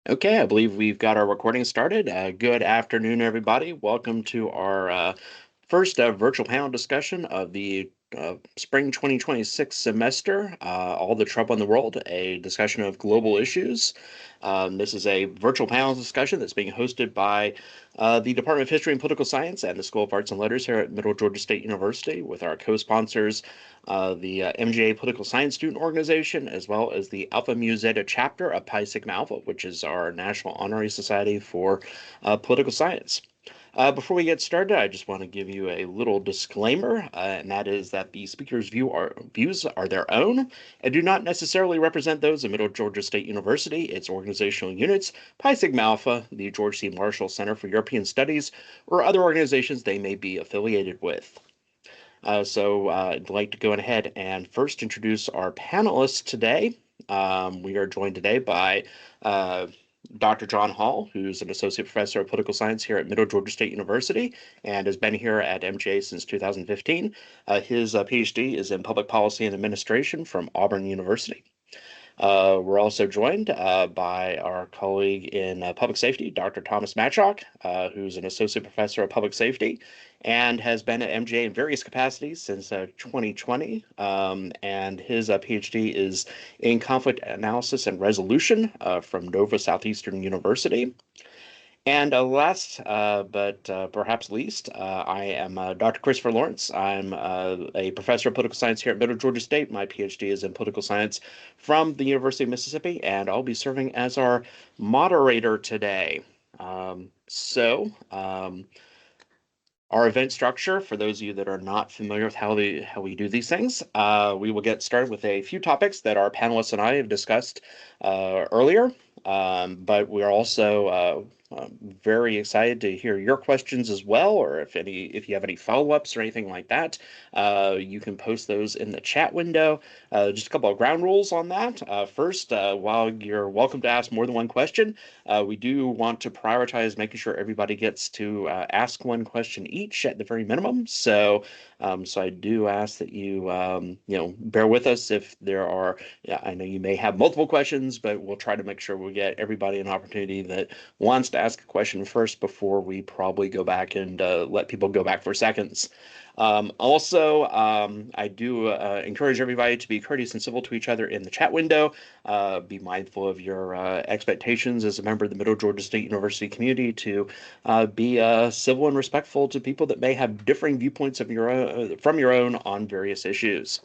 Okay, I believe we've got our recording started. Good afternoon, everybody. Welcome to our first virtual panel discussion of the spring 2026 semester, All the Trouble in the World, a discussion of global issues. This is a virtual panel discussion that's being hosted by the Department of History and Political Science and the School of Arts and Letters here at Middle Georgia State University with our co-sponsors, the MGA Political Science Student Organization, as well as the Alpha Mu Zeta chapter of Pi Sigma Alpha, which is our National Honorary Society for Political Science. Before we get started, I just want to give you a little disclaimer, and that is that the speaker's views are their own and do not necessarily represent those of Middle Georgia State University, its organizational units, Pi Sigma Alpha, the George C. Marshall Center for European Studies, or other organizations they may be affiliated with. I'd like to go ahead and first introduce our panelists today. We are joined today by Dr. John Hall, who's an associate professor of political science here at Middle Georgia State University and has been here at MGA since 2015. His PhD is in public policy and administration from Auburn University. We're also joined by our colleague in public safety, Dr. Thomas Matchock, who's an associate professor of public safety and has been at MGA in various capacities since 2020. And his PhD is in conflict analysis and resolution from Nova Southeastern University. And last but perhaps least, I am Dr. Christopher Lawrence. I'm a professor of political science here at Middle Georgia State. My PhD is in political science from the University of Mississippi, and I'll be serving as our moderator today. Our event structure, for those of you that are not familiar with how we do these things, we will get started with a few topics that our panelists and I have discussed earlier. But we are also very excited to hear your questions as well, or if you have any follow-ups or anything like that, you can post those in the chat window. Just a couple of ground rules on that. First, while you're welcome to ask more than one question, we do want to prioritize making sure everybody gets to ask one question each at the very minimum. So I do ask that you bear with us if there are. Yeah, I know you may have multiple questions, but we'll try to make sure we get everybody an opportunity that wants to ask a question first before we probably go back and let people go back for seconds. I do encourage everybody to be courteous and civil to each other in the chat window. Be mindful of your expectations as a member of the Middle Georgia State University community to be civil and respectful to people that may have differing viewpoints of from your own on various issues.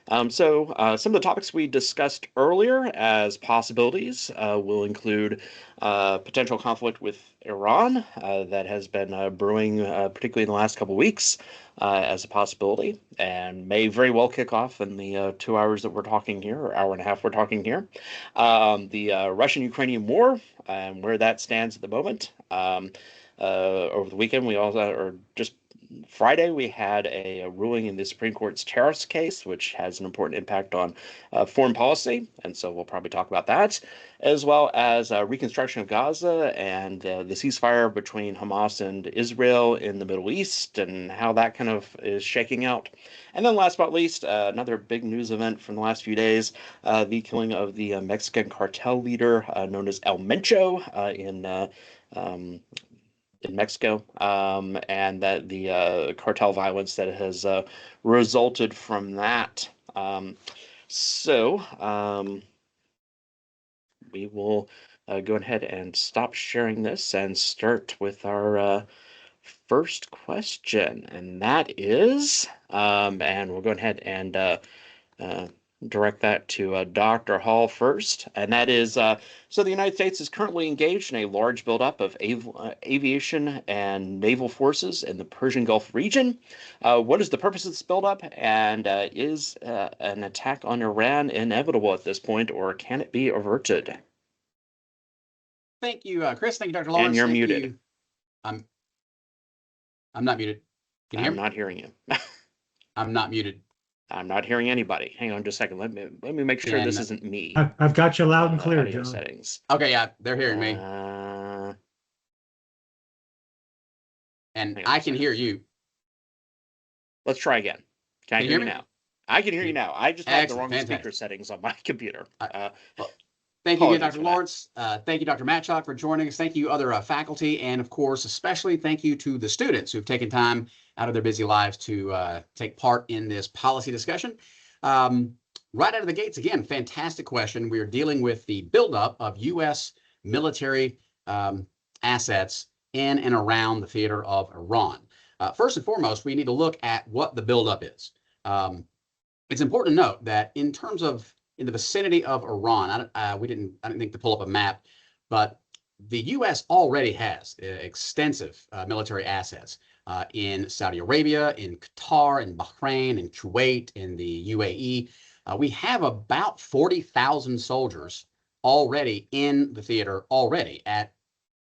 Some of the topics we discussed earlier as possibilities will include potential conflict with Iran that has been brewing, particularly in the last couple of weeks, as a possibility, and may very well kick off in the 2 hours that we're talking here, or hour and a half we're talking here. The Russian-Ukrainian war and where that stands at the moment. Over the weekend, we also, or just Friday, we had a ruling in the Supreme Court's tariffs case, which has an important impact on foreign policy. And so we'll probably talk about that, as well as reconstruction of Gaza and the ceasefire between Hamas and Israel in the Middle East and how that kind of is shaking out. And then last but not least, another big news event from the last few days, the killing of the Mexican cartel leader known as El Mencho um, in Mexico, and that the cartel violence that has resulted from that. So we will go ahead and stop sharing this and start with our first question, and that is, and we'll go ahead and uh, direct that to Dr. Hall first, and that is so the United States is currently engaged in a large buildup of aviation and naval forces in the Persian Gulf region. What is the purpose of this buildup, and is an attack on Iran inevitable at this point, or can it be averted? Thank you, Chris. Thank you, Dr. And Lawrence. you're Thank muted. you. I'm not muted. Can you hear I'm me? not hearing you. I'm not muted. I'm not hearing anybody. Hang on just a second. Let me make sure this isn't me. I've got you loud and clear, Audio John. settings. Okay, yeah, they're hearing me. And I can hear you. Let's try again. Can you hear me now? I can hear you now. I just have the wrong Excellent, speaker settings on my computer. Well, Thank you again, Apologies Dr. for that. Lawrence. Thank you, Dr. Matchlock, for joining us. Thank you, other faculty, and of course, especially thank you to the students who've taken time out of their busy lives to take part in this policy discussion. Right out of the gates, again, fantastic question. We are dealing with the buildup of U.S. military assets in and around the theater of Iran. First and foremost, we need to look at what the buildup is. It's important to note that in terms of in the vicinity of Iran, I didn't think to pull up a map, but the U.S. already has extensive military assets in Saudi Arabia, in Qatar, in Bahrain, in Kuwait, in the UAE. We have about 40,000 soldiers already in the theater already at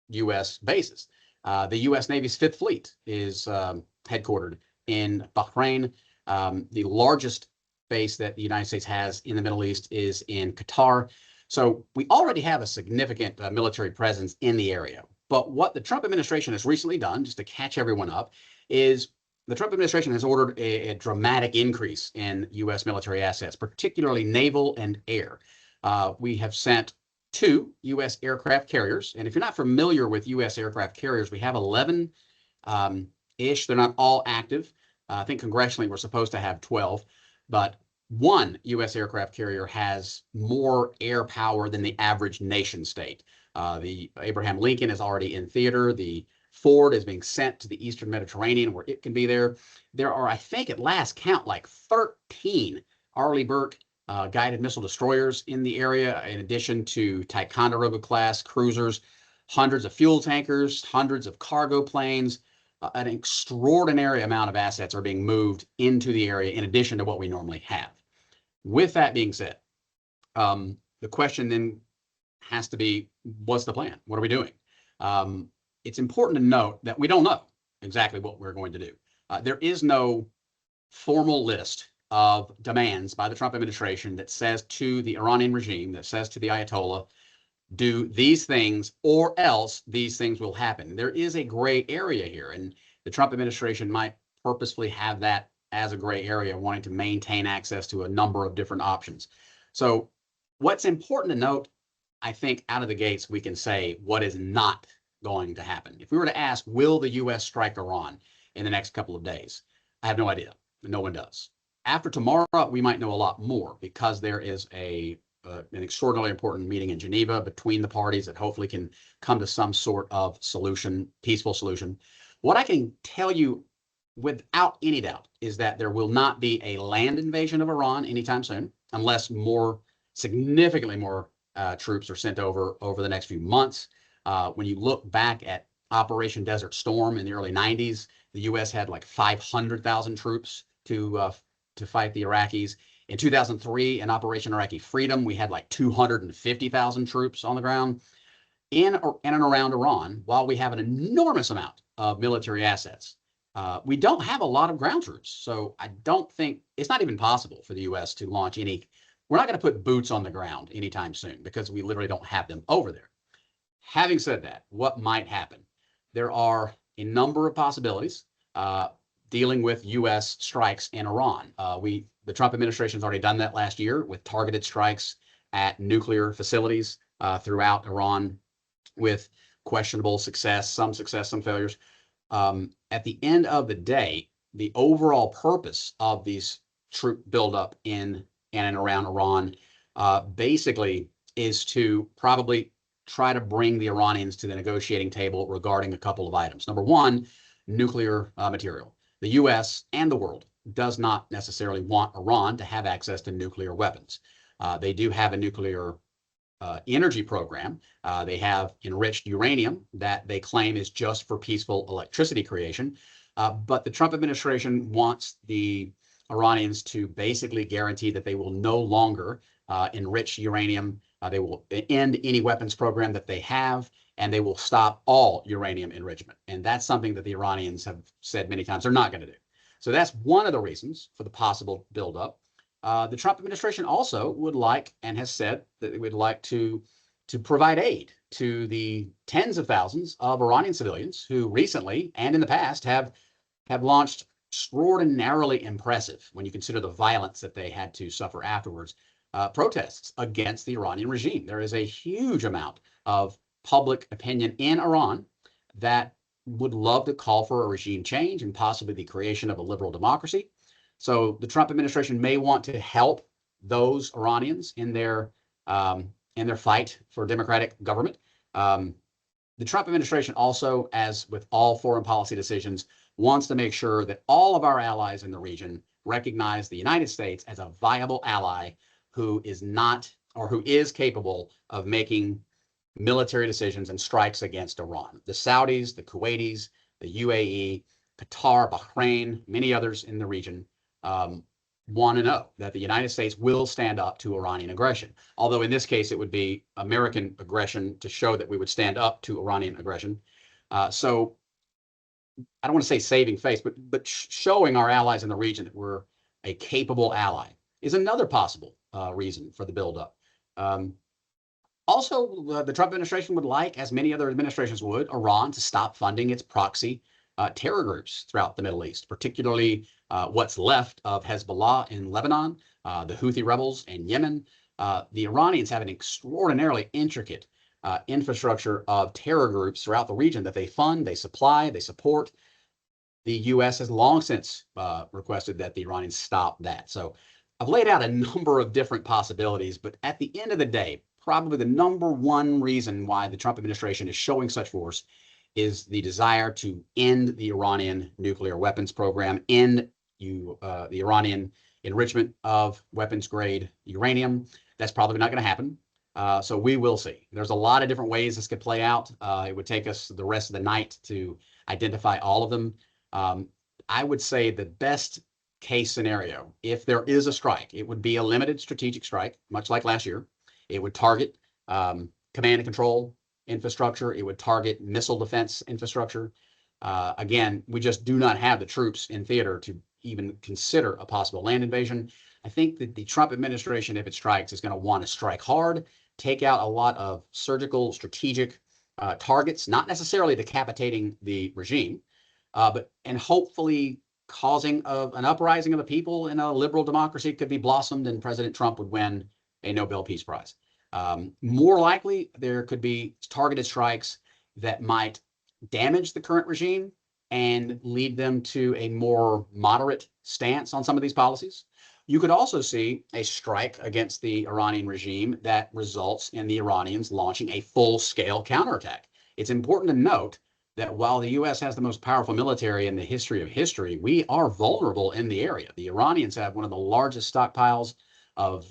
U.S. bases. The U.S. Navy's Fifth Fleet is headquartered in Bahrain. The largest base that the United States has in the Middle East is in Qatar. So we already have a significant military presence in the area. But what the Trump administration has recently done, just to catch everyone up, is the Trump administration has ordered a dramatic increase in U.S. military assets, particularly naval and air. We have sent 2 U.S. aircraft carriers. And if you're not familiar with U.S. aircraft carriers, we have 11-ish. They're not all active. I think congressionally we're supposed to have 12, but one U.S. aircraft carrier has more air power than the average nation state. The Abraham Lincoln is already in theater. The Ford is being sent to the Eastern Mediterranean where it can be there. There are, I think at last count, like 13 Arleigh Burke guided missile destroyers in the area, in addition to Ticonderoga class cruisers, hundreds of fuel tankers, hundreds of cargo planes. An extraordinary amount of assets are being moved into the area in addition to what we normally have. With that being said, the question then has to be, what's the plan? What are we doing? It's important to note that we don't know exactly what we're going to do. There is no formal list of demands by the Trump administration that says to the Iranian regime, that says to the Ayatollah, do these things or else these things will happen. There is a gray area here, and the Trump administration might purposefully have that as a gray area, wanting to maintain access to a number of different options. So what's important to note, I think out of the gates, we can say what is not going to happen. If we were to ask, will the U.S. strike Iran in the next couple of days? I have no idea. No one does. After tomorrow, we might know a lot more because there is an extraordinarily important meeting in Geneva between the parties that hopefully can come to some sort of solution, peaceful solution. What I can tell you without any doubt is that there will not be a land invasion of Iran anytime soon, unless significantly more troops are sent over the next few months. When you look back at Operation Desert Storm in the early 90s, the U.S. had like 500,000 troops to fight the Iraqis. In 2003, in Operation Iraqi Freedom, we had like 250,000 troops on the ground. In and around Iran, while we have an enormous amount of military assets, we don't have a lot of ground troops. So I don't think it's not even possible for the U.S. to launch any. We're not going to put boots on the ground anytime soon because we literally don't have them over there. Having said that, what might happen? There are a number of possibilities dealing with U.S. strikes in Iran. The Trump administration has already done that last year with targeted strikes at nuclear facilities throughout Iran with questionable success, some failures. At the end of the day, the overall purpose of these troop buildup in and around Iran basically is to probably try to bring the Iranians to the negotiating table regarding a couple of items. Number one, nuclear material. The U.S. and the world does not necessarily want Iran to have access to nuclear weapons. They do have a nuclear energy program. They have enriched uranium that they claim is just for peaceful electricity creation. But the Trump administration wants the Iranians to basically guarantee that they will no longer enrich uranium. They will end any weapons program that they have, and they will stop all uranium enrichment. And that's something that the Iranians have said many times they're not going to do. So that's one of the reasons for the possible buildup. The Trump administration also would like and has said that it would like to provide aid to the tens of thousands of Iranian civilians who recently and in the past have launched extraordinarily impressive, when you consider the violence that they had to suffer afterwards, protests against the Iranian regime. There is a huge amount of public opinion in Iran that would love to call for a regime change and possibly the creation of a liberal democracy. So the Trump administration may want to help those Iranians in their fight for democratic government. The Trump administration also, as with all foreign policy decisions, wants to make sure that all of our allies in the region recognize the United States as a viable ally who is not or who is capable of making military decisions and strikes against Iran. The Saudis, the Kuwaitis, the UAE, Qatar, Bahrain, many others in the region want to know that the United States will stand up to Iranian aggression. Although in this case, it would be American aggression to show that we would stand up to Iranian aggression. So I don't want to say saving face, but showing our allies in the region that we're a capable ally is another possible reason for the buildup. Also, the Trump administration would like, as many other administrations would, Iran to stop funding its proxy terror groups throughout the Middle East, particularly what's left of Hezbollah in Lebanon, the Houthi rebels in Yemen. The Iranians have an extraordinarily intricate infrastructure of terror groups throughout the region that they fund, they supply, they support. The U.S. has long since requested that the Iranians stop that. So I've laid out a number of different possibilities, but at the end of the day, probably the number one reason why the Trump administration is showing such force is the desire to end the Iranian nuclear weapons program, end the Iranian enrichment of weapons-grade uranium. That's probably not going to happen. So we will see. There's a lot of different ways this could play out. It would take us the rest of the night to identify all of them. I would say the best case scenario, if there is a strike, it would be a limited strategic strike, much like last year. It would target command and control infrastructure. It would target missile defense infrastructure. Again, we just do not have the troops in theater to even consider a possible land invasion. I think that the Trump administration, if it strikes, is going to want to strike hard, take out a lot of surgical, strategic targets, not necessarily decapitating the regime, and hopefully causing an uprising of the people in a liberal democracy could be blossomed, and President Trump would win a Nobel Peace Prize. More likely, there could be targeted strikes that might damage the current regime and lead them to a more moderate stance on some of these policies. You could also see a strike against the Iranian regime that results in the Iranians launching a full-scale counterattack. It's important to note that while the U.S. has the most powerful military in the history of history, we are vulnerable in the area. The Iranians have one of the largest stockpiles of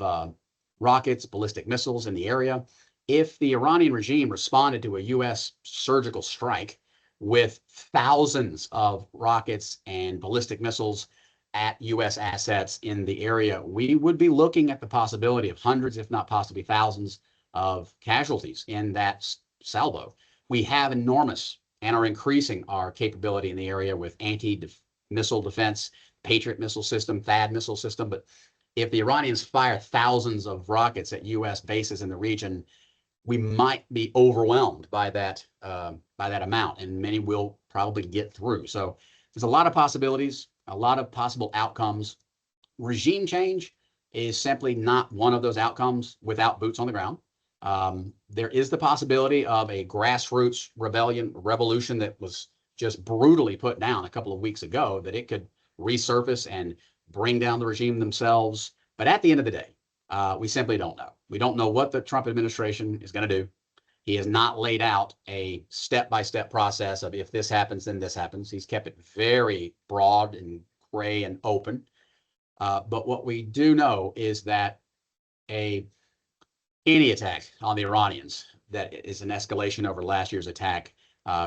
rockets, ballistic missiles in the area. If the Iranian regime responded to a U.S. surgical strike with thousands of rockets and ballistic missiles at U.S. assets in the area, we would be looking at the possibility of hundreds, if not possibly thousands, of casualties in that salvo. We have enormous and are increasing our capability in the area with anti-missile defense, Patriot missile system, THAAD missile system. But if the Iranians fire thousands of rockets at U.S. bases in the region, we might be overwhelmed by that amount, and many will probably get through. So there's a lot of possibilities, a lot of possible outcomes. Regime change is simply not one of those outcomes without boots on the ground. There is the possibility of a grassroots revolution that was just brutally put down a couple of weeks ago, that it could resurface and bring down the regime themselves. But at the end of the day, we simply don't know. We don't know what the Trump administration is going to do. He has not laid out a step-by-step process of if this happens, then this happens. He's kept it very broad and gray and open. But what we do know is that any attack on the Iranians that is an escalation over last year's attack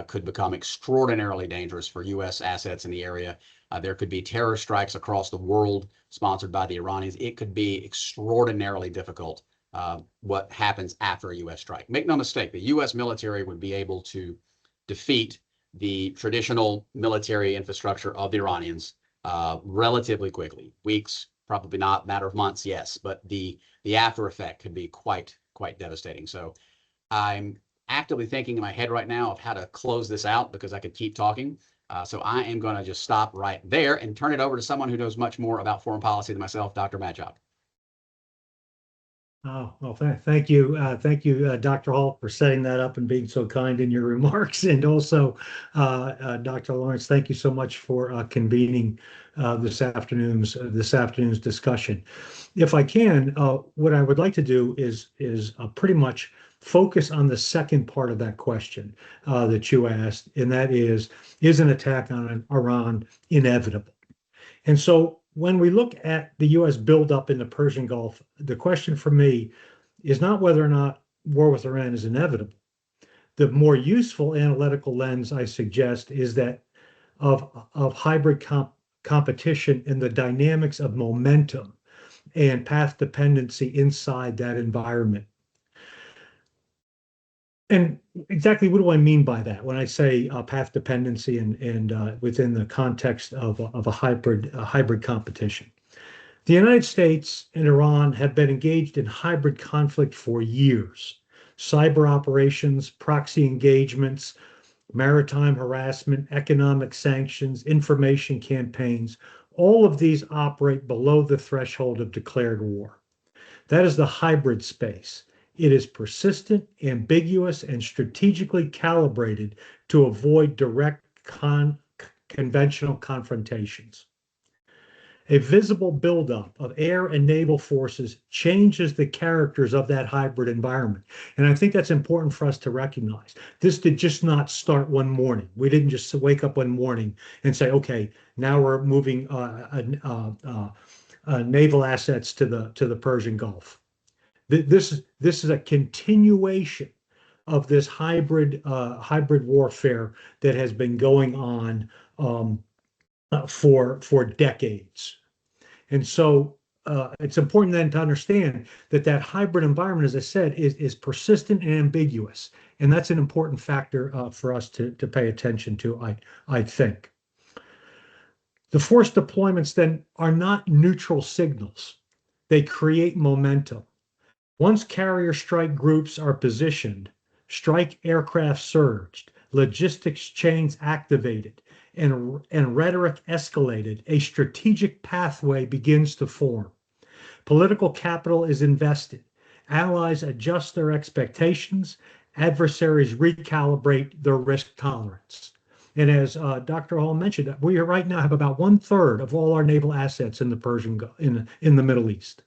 could become extraordinarily dangerous for U.S. assets in the area. There could be terror strikes across the world sponsored by the Iranians. It could be extraordinarily difficult what happens after a U.S. strike. Make no mistake, the U.S. military would be able to defeat the traditional military infrastructure of the Iranians relatively quickly. Weeks, probably not, matter of months, yes, but the after effect could be quite devastating. So I'm actively thinking in my head right now of how to close this out, because I could keep talking. So I am going to just stop right there and turn it over to someone who knows much more about foreign policy than myself, Dr. Matt Job. Oh, well, thank you. Dr. Hall, for setting that up and being so kind in your remarks. And also, Dr. Lawrence, thank you so much for convening this afternoon's discussion. If I can, what I would like to do is pretty much focus on the second part of that question that you asked, and that is an attack on Iran inevitable? And so when we look at the U.S. buildup in the Persian Gulf, the question for me is not whether or not war with Iran is inevitable. The more useful analytical lens I suggest is that of hybrid competition and the dynamics of momentum and path dependency inside that environment. And exactly what do I mean by that when I say path dependency and within the context of a hybrid competition? The United States and Iran have been engaged in hybrid conflict for years. Cyber operations, proxy engagements, maritime harassment, economic sanctions, information campaigns, all of these operate below the threshold of declared war. That is the hybrid space. It is persistent, ambiguous, and strategically calibrated to avoid direct conventional confrontations. A visible buildup of air and naval forces changes the characters of that hybrid environment. And I think that's important for us to recognize. This did just not start one morning. We didn't just wake up one morning and say, okay, now we're moving naval assets to the Persian Gulf. This is a continuation of this hybrid warfare that has been going on for decades. And so it's important then to understand that hybrid environment, as I said, is persistent and ambiguous. And that's an important factor for us to pay attention to, I think. The force deployments then are not neutral signals. They create momentum. Once carrier strike groups are positioned, strike aircraft surged, logistics chains activated, and rhetoric escalated, a strategic pathway begins to form. Political capital is invested. Allies adjust their expectations. Adversaries recalibrate their risk tolerance. And as Dr. Hall mentioned, we right now have about 1/3 of all our naval assets in the Persian Gulf, in the Middle East.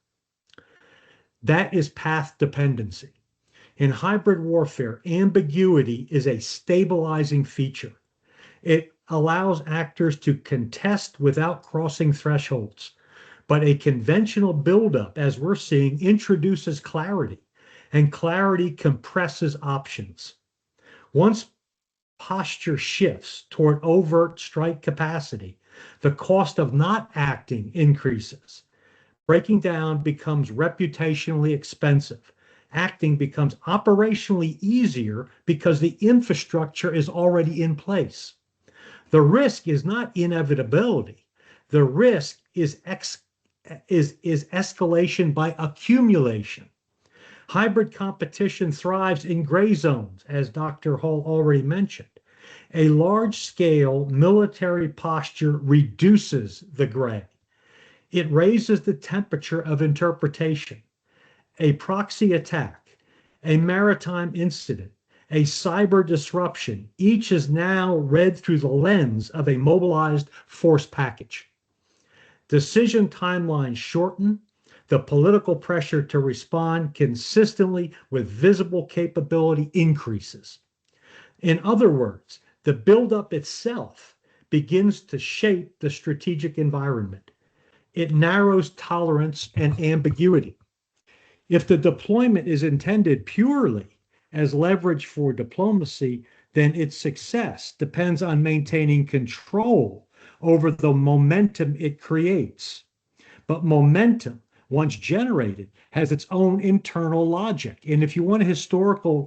That is path dependency. In hybrid warfare, ambiguity is a stabilizing feature. It allows actors to contest without crossing thresholds. But a conventional buildup, as we're seeing, introduces clarity, and clarity compresses options. Once posture shifts toward overt strike capacity, the cost of not acting increases. Breaking down becomes reputationally expensive. Acting becomes operationally easier because the infrastructure is already in place. The risk is not inevitability. The risk is escalation by accumulation. Hybrid competition thrives in gray zones, as Dr. Hall already mentioned. A large-scale military posture reduces the gray. It raises the temperature of interpretation. A proxy attack, a maritime incident, a cyber disruption, each is now read through the lens of a mobilized force package. Decision timelines shorten. The political pressure to respond consistently with visible capability increases. In other words, the buildup itself begins to shape the strategic environment. It narrows tolerance and ambiguity. If the deployment is intended purely as leverage for diplomacy, then its success depends on maintaining control over the momentum it creates. But momentum, once generated, has its own internal logic. And if you want a historical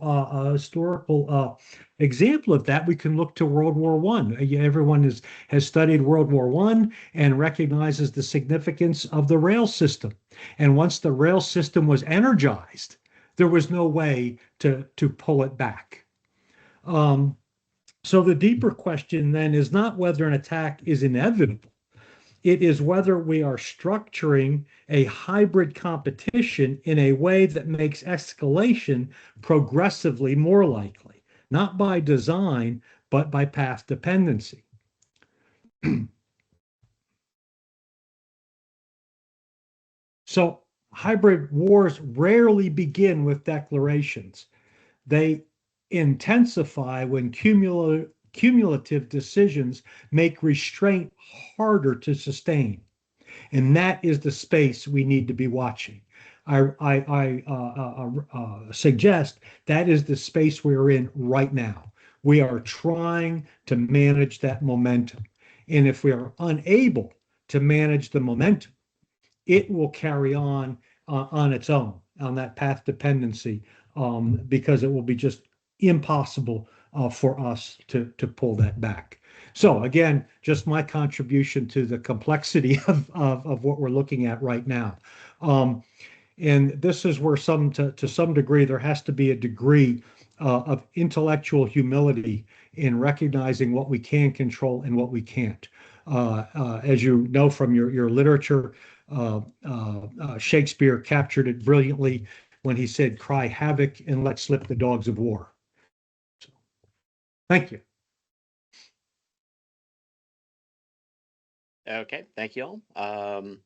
example of that, we can look to World War I. Everyone has studied World War I and recognizes the significance of the rail system. And once the rail system was energized, there was no way to pull it back. So the deeper question then is not whether an attack is inevitable, It is whether we are structuring a hybrid competition in a way that makes escalation progressively more likely, not by design, but by path dependency. So hybrid wars rarely begin with declarations. They intensify when cumulative decisions make restraint harder to sustain. And that is the space we need to be watching. I suggest that is the space we're in right now. We are trying to manage that momentum. And if we are unable to manage the momentum, it will carry on its own, on that path dependency, because it will be just impossible for us to pull that back. So again, just my contribution to the complexity of what we're looking at right now. And this is where to some degree, there has to be a degree of intellectual humility in recognizing what we can control and what we can't. As you know from your literature, Shakespeare captured it brilliantly when he said, "Cry havoc and let slip the dogs of war." So, thank you. Okay, thank you all.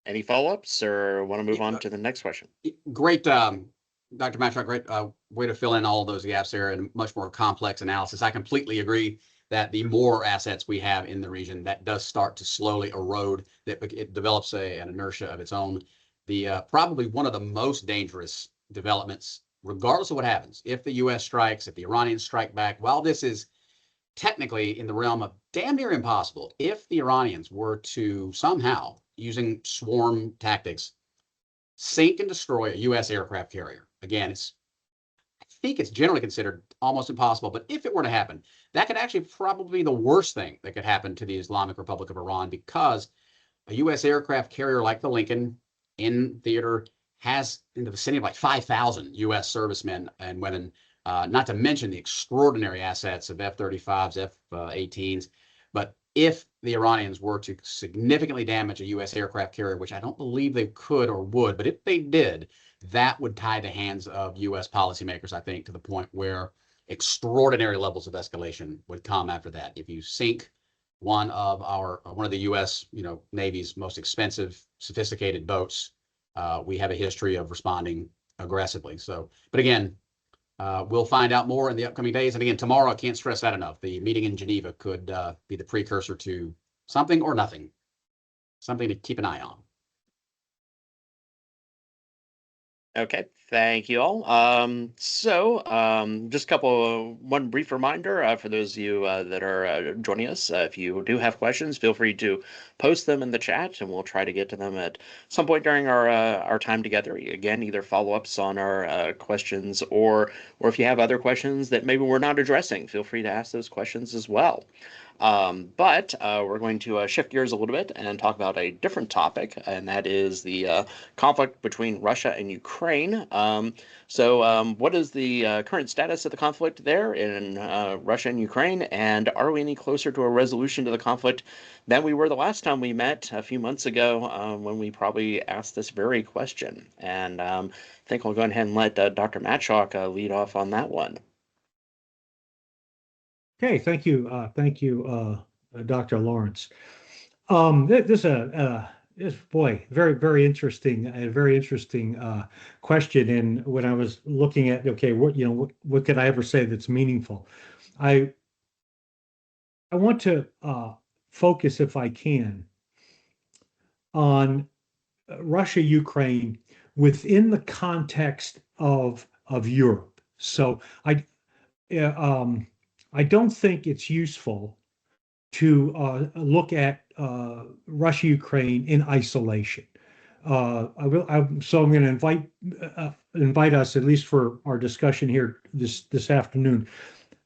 Any follow-ups or want to move on to the next question? Great, Dr. Matchrock, great way to fill in all of those gaps there and much more complex analysis. I completely agree that the more assets we have in the region, that does start to slowly erode, that it develops an inertia of its own. The probably one of the most dangerous developments, regardless of what happens, if the U.S. strikes, if the Iranians strike back, while this is technically in the realm of damn near impossible, if the Iranians were to somehow, using swarm tactics, sink and destroy a U.S. aircraft carrier, again, I think it's generally considered almost impossible, but if it were to happen, that could actually probably be the worst thing that could happen to the Islamic Republic of Iran, because a U.S. aircraft carrier like the Lincoln in theater has in the vicinity of like 5,000 U.S. servicemen and women, not to mention the extraordinary assets of F-35s, F-18s. But if the Iranians were to significantly damage a U.S. aircraft carrier, which I don't believe they could or would, but if they did, that would tie the hands of U.S. policymakers, I think, to the point where extraordinary levels of escalation would come after that. If you sink one of the U.S. Navy's most expensive, sophisticated boats, we have a history of responding aggressively. So, but again, we'll find out more in the upcoming days. And again, tomorrow, I can't stress that enough. The meeting in Geneva could be the precursor to something or nothing, something to keep an eye on. Okay, thank you all. Just one brief reminder for those of you that are joining us. If you do have questions, feel free to post them in the chat, and we'll try to get to them at some point during our time together. Again, either follow-ups on our questions, or if you have other questions that maybe we're not addressing, feel free to ask those questions as well. But we're going to shift gears a little bit and talk about a different topic, and that is the conflict between Russia and Ukraine. What is the current status of the conflict there in Russia and Ukraine, and are we any closer to a resolution to the conflict than we were the last time we met a few months ago, when we probably asked this very question? And I think I'll go ahead and let Dr. Matchrock lead off on that one. Okay, thank you, Dr. Lawrence. This is very, very interesting, a very interesting question. And when I was looking at, okay, what could I ever say that's meaningful? I want to focus, if I can, on Russia, Ukraine within the context of Europe. So I don't think it's useful to look at Russia, Ukraine in isolation. So I'm going to invite us, at least for our discussion here this afternoon,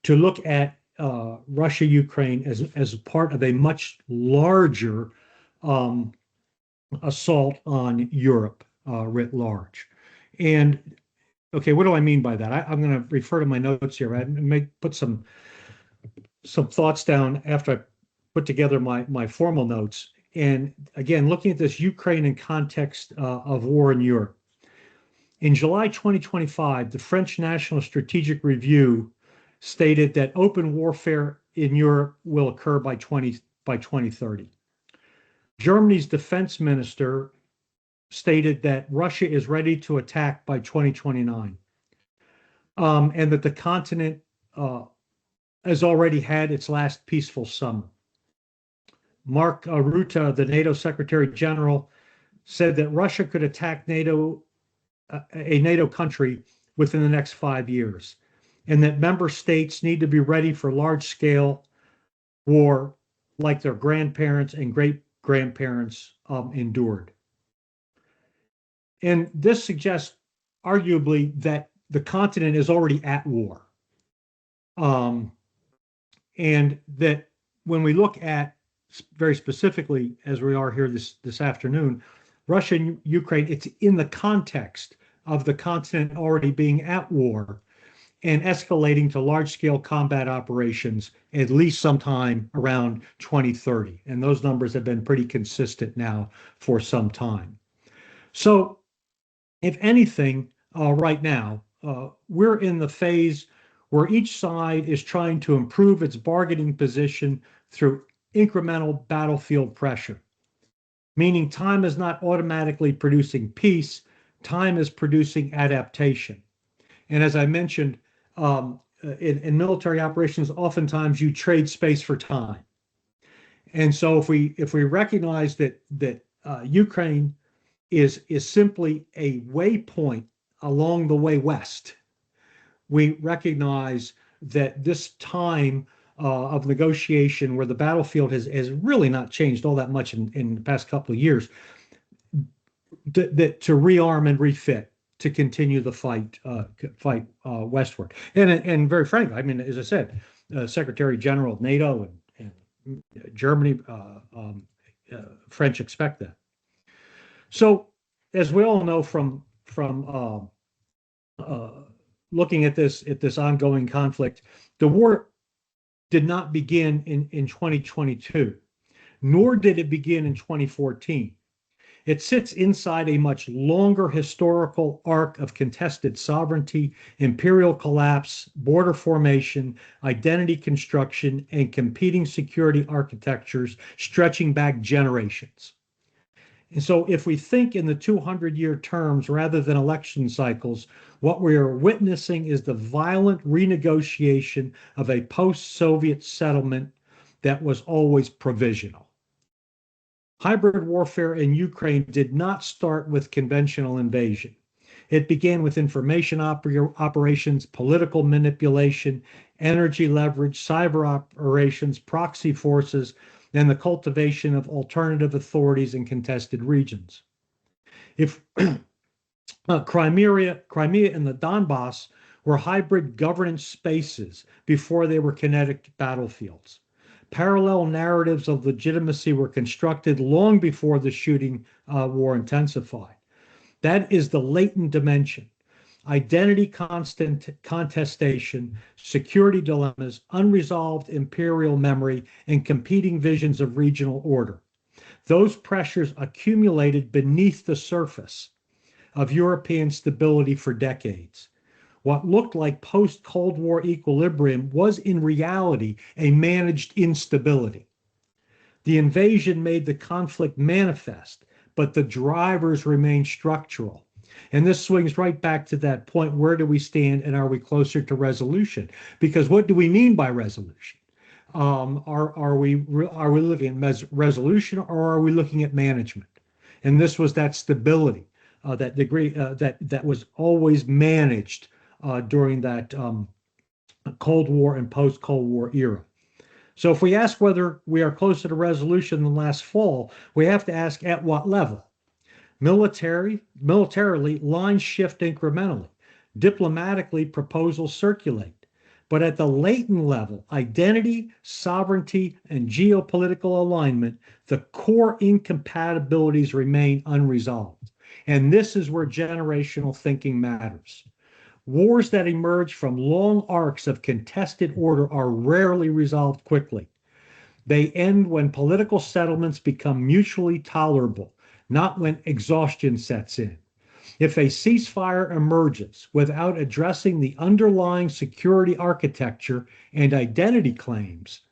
to look at Russia, Ukraine as part of a much larger assault on Europe writ large. And okay, what do I mean by that? I'm going to refer to my notes here. I may put some thoughts down after I put together my formal notes. And again, looking at this Ukraine in context of war in Europe. In July 2025, the French National Strategic Review stated that open warfare in Europe will occur by 2030. Germany's defense minister stated that Russia is ready to attack by 2029, and that the continent has already had its last peaceful summer. Mark Rutte, the NATO Secretary General, said that Russia could attack a NATO country within the next 5 years, and that member states need to be ready for large-scale war like their grandparents and great-grandparents endured. And this suggests, arguably, that the continent is already at war. And that when we look at, very specifically, as we are here this afternoon, Russia and Ukraine, it's in the context of the continent already being at war and escalating to large-scale combat operations at least sometime around 2030. And those numbers have been pretty consistent now for some time. So, if anything, right now, we're in the phase where each side is trying to improve its bargaining position through incremental battlefield pressure, meaning time is not automatically producing peace, time is producing adaptation. And as I mentioned, in military operations, oftentimes you trade space for time. And so if we recognize that Ukraine is simply a waypoint along the way west, we recognize that this time of negotiation, where the battlefield has really not changed all that much in the past couple of years, that to rearm and refit to continue the fight westward. And very frankly, I mean, as I said, Secretary General of NATO and Germany, French expect that. So, as we all know from looking at this ongoing conflict, the war did not begin in 2022, nor did it begin in 2014. It sits inside a much longer historical arc of contested sovereignty, imperial collapse, border formation, identity construction, and competing security architectures stretching back generations. And so if we think in the 200-year terms rather than election cycles, what we are witnessing is the violent renegotiation of a post-Soviet settlement that was always provisional. Hybrid warfare in Ukraine did not start with conventional invasion. It began with information operations, political manipulation, energy leverage, cyber operations, proxy forces, and the cultivation of alternative authorities in contested regions. If Crimea and the Donbass were hybrid governance spaces before they were kinetic battlefields. Parallel narratives of legitimacy were constructed long before the shooting war intensified. That is the latent dimension. Identity contestation, security dilemmas, unresolved imperial memory, and competing visions of regional order. Those pressures accumulated beneath the surface of European stability for decades. What looked like post-Cold War equilibrium was in reality a managed instability. The invasion made the conflict manifest, but the drivers remained structural. And this swings right back to that point, where do we stand and are we closer to resolution? Because what do we mean by resolution? Are we looking at resolution, or are we looking at management? And this was that stability, that degree that was always managed during that Cold War and post-Cold War era. So if we ask whether we are closer to resolution than last fall, we have to ask at what level. Militarily, lines shift incrementally. Diplomatically, proposals circulate. But at the latent level, identity, sovereignty, and geopolitical alignment, the core incompatibilities remain unresolved. And this is where generational thinking matters. Wars that emerge from long arcs of contested order are rarely resolved quickly. They end when political settlements become mutually tolerable, not when exhaustion sets in. If a ceasefire emerges without addressing the underlying security architecture and identity claims,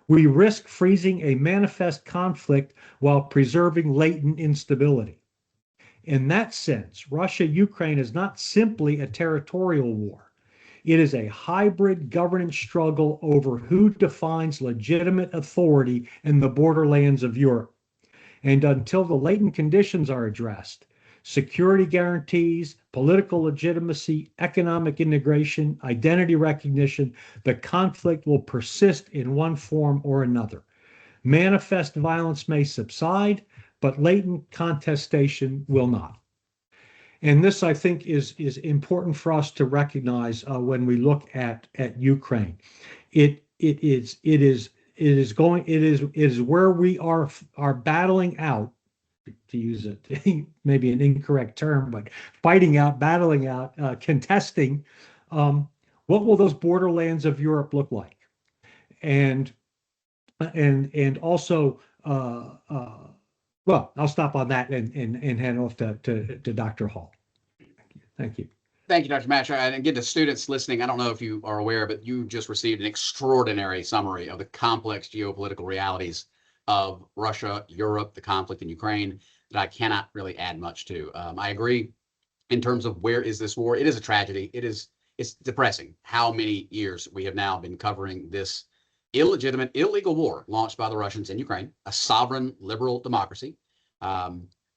we risk freezing a manifest conflict while preserving latent instability. In that sense, Russia-Ukraine is not simply a territorial war. It is a hybrid governance struggle over who defines legitimate authority in the borderlands of Europe. And until the latent conditions are addressed, security guarantees, political legitimacy, economic integration, identity recognition, the conflict will persist in one form or another. Manifest violence may subside, but latent contestation will not. And this, I think, is important for us to recognize when we look at Ukraine. It is where we are battling out, to use maybe an incorrect term, but fighting out, battling out, contesting. What will those borderlands of Europe look like? And also, well, I'll stop on that and hand off to Dr. Hall. Thank you. Thank you, Dr. Matchak. And again, to students listening, I don't know if you are aware, but you just received an extraordinary summary of the complex geopolitical realities of Russia, Europe, the conflict in Ukraine that I cannot really add much to. I agree in terms of where is this war? It is a tragedy. It's depressing how many years we have now been covering this illegitimate, illegal war launched by the Russians in Ukraine, a sovereign liberal democracy.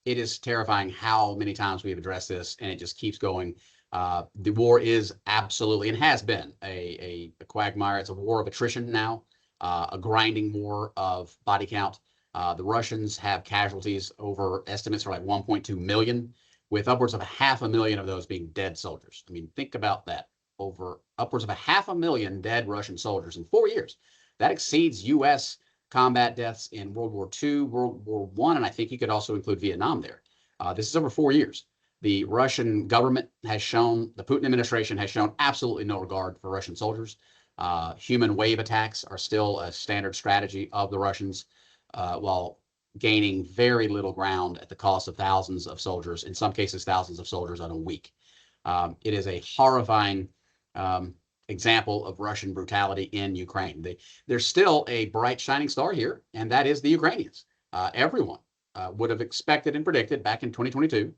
It is terrifying how many times we have addressed this, and it just keeps going. The war is absolutely, and has been, a quagmire. It's a war of attrition now, a grinding war of body count. The Russians have casualties over, estimates are like 1.2 million, with upwards of 500,000 of those being dead soldiers. I mean, think about that. Over upwards of 500,000 dead Russian soldiers in 4 years. That exceeds U.S. combat deaths in World War II, World War I, and I think you could also include Vietnam there. This is over 4 years. The Russian government has shown, the Putin administration has shown absolutely no regard for Russian soldiers. Human wave attacks are still a standard strategy of the Russians, while gaining very little ground at the cost of thousands of soldiers, in some cases thousands of soldiers on a week. It is a horrifying example of Russian brutality in Ukraine. There's still a bright shining star here, and that is the Ukrainians. Everyone would have expected and predicted back in 2022,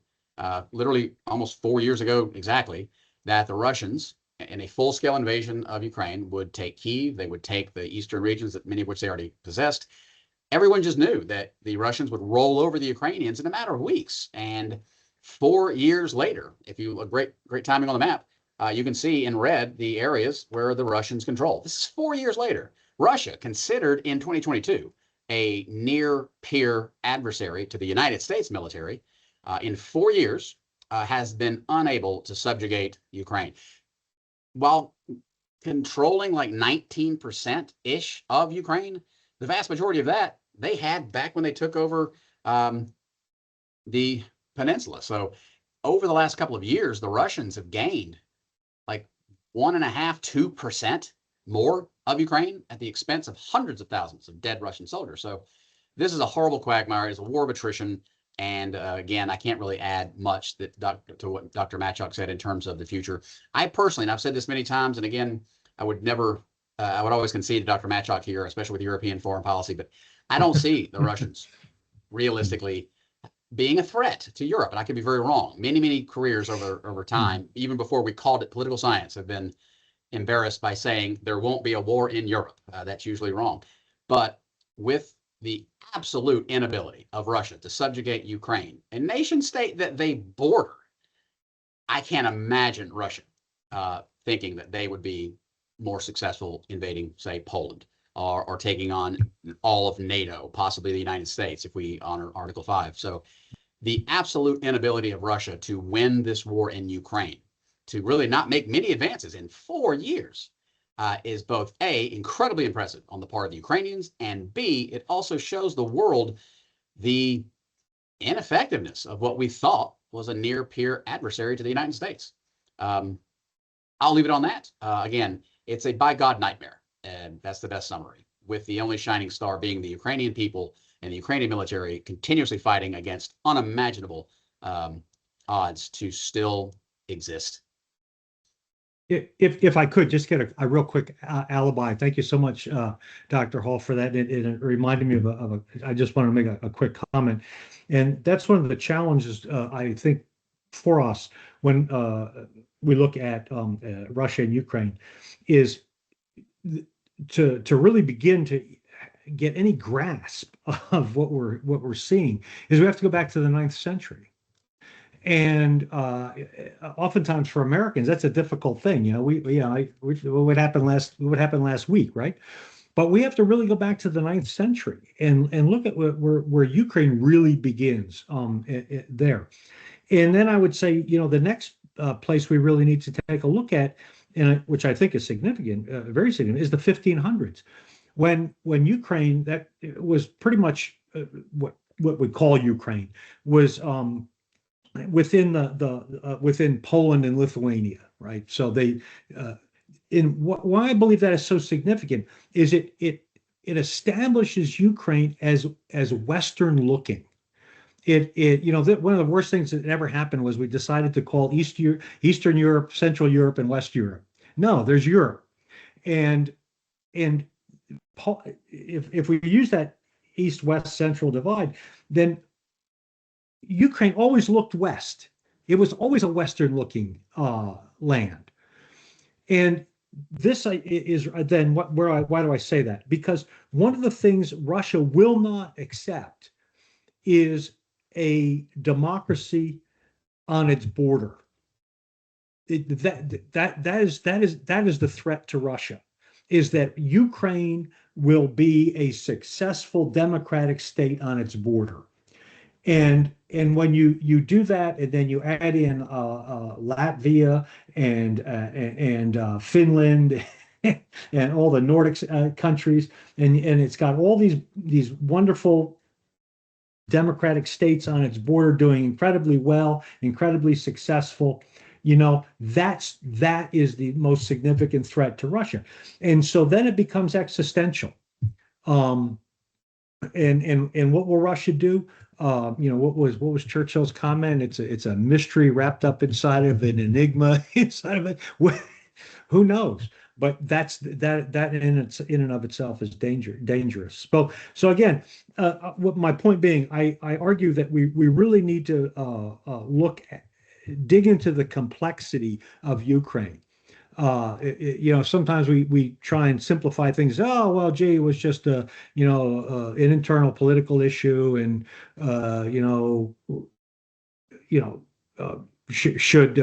literally almost 4 years ago exactly, that the Russians, in a full-scale invasion of Ukraine, would take Kyiv. They would take the eastern regions, that many of which they already possessed. Everyone just knew that the Russians would roll over the Ukrainians in a matter of weeks. And 4 years later, if you look, great timing on the map, you can see in red the areas where the Russians control. This is 4 years later. Russia, considered in 2022 a near-peer adversary to the United States military, in 4 years has been unable to subjugate Ukraine. While controlling like 19%-ish of Ukraine, the vast majority of that they had back when they took over the peninsula. So over the last couple of years, the Russians have gained like 1.5–2% more of Ukraine at the expense of hundreds of thousands of dead Russian soldiers. So this is a horrible quagmire. It's a war of attrition. And again, I can't really add much to what Dr. Matchak said in terms of the future. I personally, and I've said this many times, and again, I would always concede to Dr. Matchak here, especially with European foreign policy, but I don't see the Russians realistically being a threat to Europe. And I could be very wrong. Many careers over time, even before we called it political science, have been embarrassed by saying there won't be a war in Europe. That's usually wrong. But with the absolute inability of Russia to subjugate Ukraine, a nation state that they border, I can't imagine Russia thinking that they would be more successful invading, say, Poland, or taking on all of NATO, possibly the United States, if we honor Article 5. So the absolute inability of Russia to win this war in Ukraine, to really not make many advances in 4 years, is both A, incredibly impressive on the part of the Ukrainians, and B, it also shows the world the ineffectiveness of what we thought was a near-peer adversary to the United States. I'll leave it on that. Again, it's a by God nightmare, and that's the best summary. with the only shining star being the Ukrainian people and the Ukrainian military continuously fighting against unimaginable odds to still exist. If I could just get a real quick alibi. Thank you so much, Dr. Hall, for that. It reminded me of I just want to make a quick comment. And that's one of the challenges, I think, for us when we look at Russia and Ukraine, is to really begin to get any grasp of what we're seeing is we have to go back to the 9th century. And oftentimes for Americans, that's a difficult thing. You know, what happened last week, right? But we have to really go back to the 9th century and look at where Ukraine really begins there. And then I would say, you know, the next place we really need to take a look at, and which I think is significant, very significant, is the 1500s, when Ukraine, that was pretty much what we call Ukraine, was within within Poland and Lithuania, right? So they, why I believe that is so significant is it establishes Ukraine as Western looking. You know, one of the worst things that ever happened was we decided to call Eastern Europe, Central Europe, and West Europe. No, there's Europe, and if we use that East-West Central divide, then Ukraine always looked west. It was always a Western-looking land, and this is then why do I say that? Because one of the things Russia will not accept is a democracy on its border. That is the threat to Russia, is that Ukraine will be a successful democratic state on its border. And when you do that, and then you add in Latvia and Finland and all the Nordic countries, and it's got all these wonderful democratic states on its border doing incredibly well, incredibly successful, you know, that is the most significant threat to Russia. And so then it becomes existential. And what will Russia do? You know, what was Churchill's comment? It's a mystery wrapped up inside of an enigma inside of it. Who knows? But that in and of itself is dangerous. So again, what my point being, I argue that we really need to dig into the complexity of Ukraine. You know, sometimes we try and simplify things. Oh, well, gee, it was just an internal political issue, and should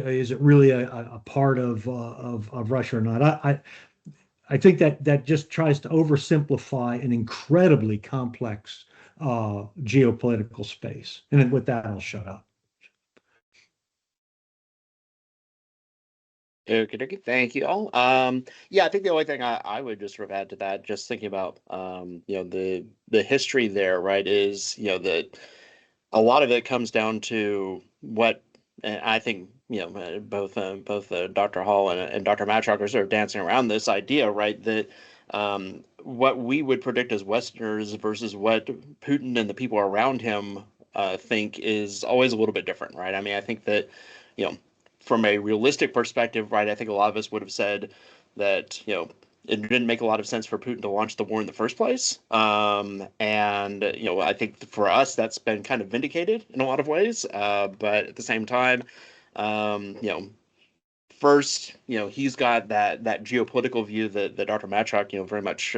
is it really a part of Russia or not? I think that just tries to oversimplify an incredibly complex geopolitical space. And with that, I'll shut up. Okay, thank you all. Yeah, I think the only thing I would just sort of add to that, just thinking about you know, the history there, right, is, you know, that a lot of it comes down to what, and I think, you know, both Dr. Hall and Dr. Matchrock are sort of dancing around this idea, right, that what we would predict as Westerners versus what Putin and the people around him think is always a little bit different, right? I mean, I think that, you know, from a realistic perspective, right, I think a lot of us would have said that, you know, it didn't make a lot of sense for Putin to launch the war in the first place. And, you know, I think for us, that's been kind of vindicated in a lot of ways. But at the same time, you know, first, you know, he's got that geopolitical view that Dr. Matchrock, you know, very much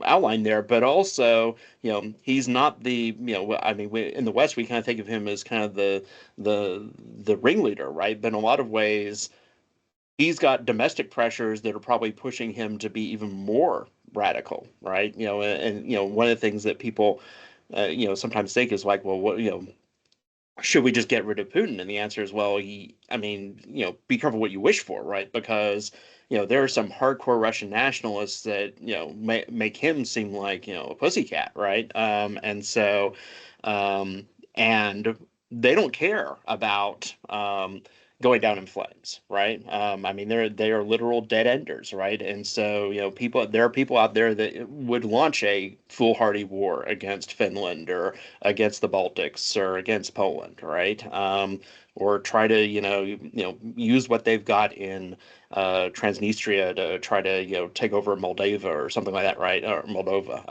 outlined there, but also, you know, he's not the, you know, I mean, in the West, we kind of think of him as kind of the ringleader, right? But in a lot of ways, he's got domestic pressures that are probably pushing him to be even more radical, right? You know, and you know, one of the things that people, you know, sometimes think is like, well, what, you know, should we just get rid of Putin? And the answer is, well, I mean, you know, be careful what you wish for, right? Because, you know, there are some hardcore Russian nationalists that, you know, make him seem like, you know, a pussycat, right? And so, and they don't care about, going down in flames, right? I mean, they are literal dead enders, right? And so, there are people out there that would launch a foolhardy war against Finland or against the Baltics or against Poland, right? Or try to, use what they've got in Transnistria to try to, take over Moldova or something like that, right? Or Moldova.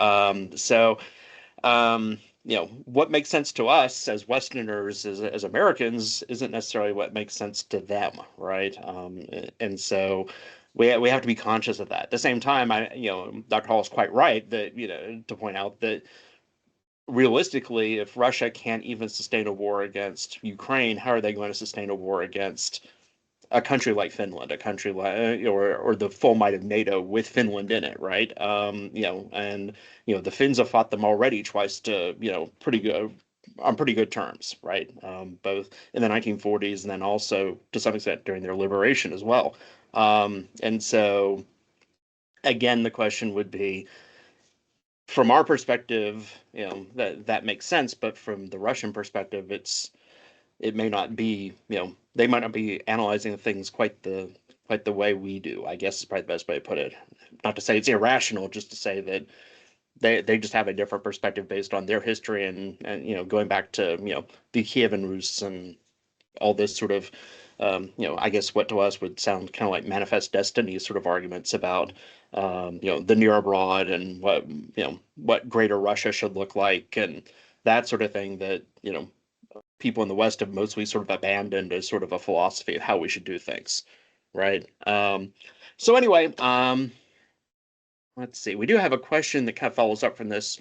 What makes sense to us as Westerners, as Americans, isn't necessarily what makes sense to them, right? And so we have to be conscious of that. At the same time, Dr. Hall is quite right that, to point out that realistically, if Russia can't even sustain a war against Ukraine, how are they going to sustain a war against a country like Finland, a country like or the full might of NATO with Finland in it, right? And the Finns have fought them already twice to pretty good on pretty good terms, right? Both in the 1940s and then also to some extent during their liberation as well. And so again, the question would be, from our perspective, that makes sense, but from the Russian perspective, it may not be, they might not be analyzing things quite the way we do, I guess is probably the best way to put it. Not to say it's irrational, just to say that they just have a different perspective based on their history and going back to, the Kievan Rus and all this sort of, I guess what to us would sound kind of like manifest destiny sort of arguments about, the near abroad and what greater Russia should look like and that sort of thing that, people in the West have mostly sort of abandoned as sort of a philosophy of how we should do things, right? So anyway, let's see. We do have a question that kind of follows up from this,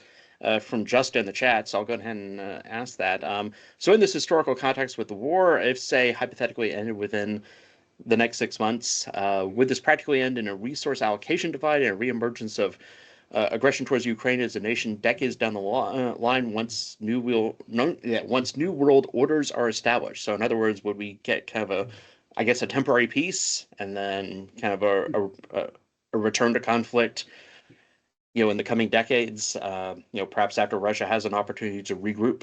from Justin in the chat, so I'll go ahead and ask that. So in this historical context with the war, if, say, hypothetically ended within the next 6 months, would this practically end in a resource allocation divide and a reemergence of aggression towards Ukraine as a nation decades down the line once new world orders are established? So in other words, would we get kind of a temporary peace and then kind of a return to conflict, in the coming decades, perhaps after Russia has an opportunity to regroup?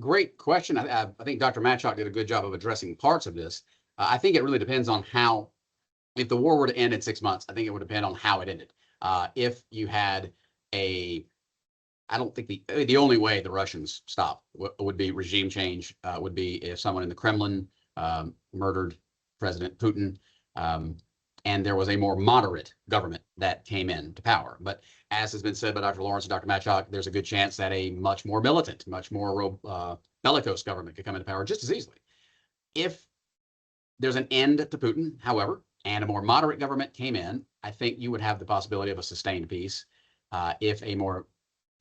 Great question. I think Dr. Matchock did a good job of addressing parts of this. I think it really depends on how, if the war were to end in 6 months, I think it would depend on how it ended. If you had I don't think the only way the Russians stop would be regime change, would be if someone in the Kremlin murdered President Putin, and there was a more moderate government that came into power. But as has been said by Dr. Lawrence and Dr. Matchock, there's a good chance that a much more militant, much more bellicose government could come into power just as easily. If there's an end to Putin, however, and a more moderate government came in, I think you would have the possibility of a sustained peace. If a more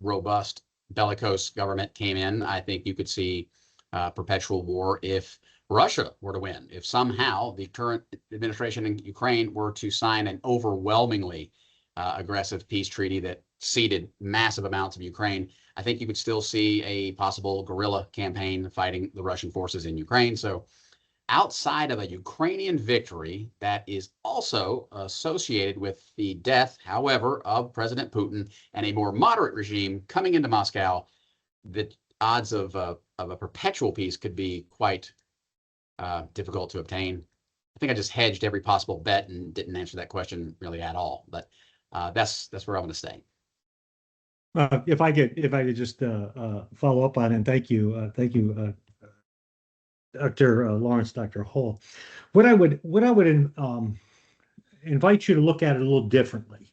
robust bellicose government came in, I think you could see perpetual war if Russia were to win. If somehow the current administration in Ukraine were to sign an overwhelmingly aggressive peace treaty that ceded massive amounts of Ukraine, I think you could still see a possible guerrilla campaign fighting the Russian forces in Ukraine. So outside of a Ukrainian victory that is also associated with the death, however, of President Putin and a more moderate regime coming into Moscow, the odds of a perpetual peace could be quite difficult to obtain. I think I just hedged every possible bet and didn't answer that question really at all, but that's where I'm going to stay. If I could just follow up on it, and thank you, Dr. Lawrence, Dr. Hall. What I would invite you to look at it a little differently.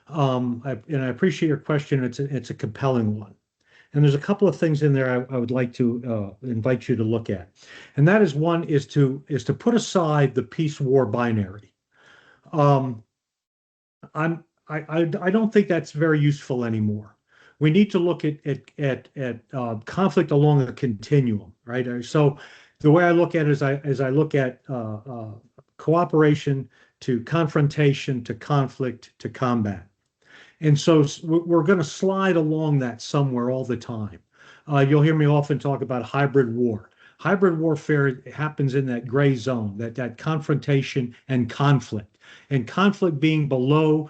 And I appreciate your question. It's a compelling one. And there's a couple of things in there I would like to invite you to look at. And that is, one is to put aside the peace war binary. I don't think that's very useful anymore. We need to look at conflict along a continuum, right? So the way I look at it is I look at cooperation to confrontation to conflict to combat. And so we're going to slide along that somewhere all the time. You'll hear me often talk about hybrid war. Hybrid warfare happens in that gray zone, that confrontation and conflict being below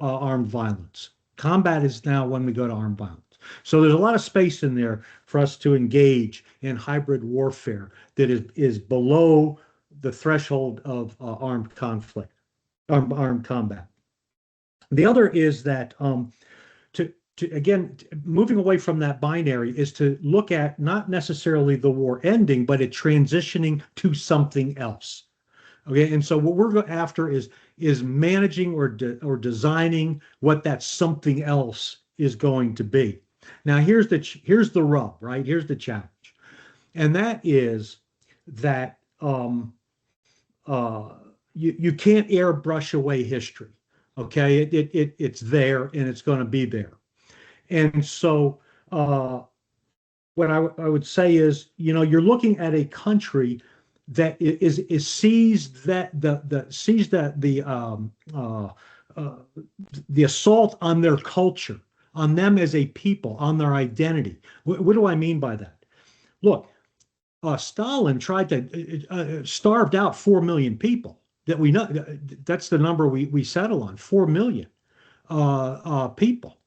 armed violence. Combat is now when we go to armed violence. So there's a lot of space in there for us to engage in hybrid warfare that is below the threshold of armed conflict, armed combat. The other is that again, moving away from that binary is to look at not necessarily the war ending, but it transitioning to something else. Okay, and so what we're after is managing or designing what that something else is going to be. Now here's the rub, right? Here's the challenge, and that is that you can't airbrush away history. Okay, it's there and it's going to be there. And so what I would say is, you're looking at a country that sees that the assault on their culture, on them as a people, on their identity. What do I mean by that? Look, Stalin tried to starved out 4 million people. That we know, that's the number we settle on, 4 million people.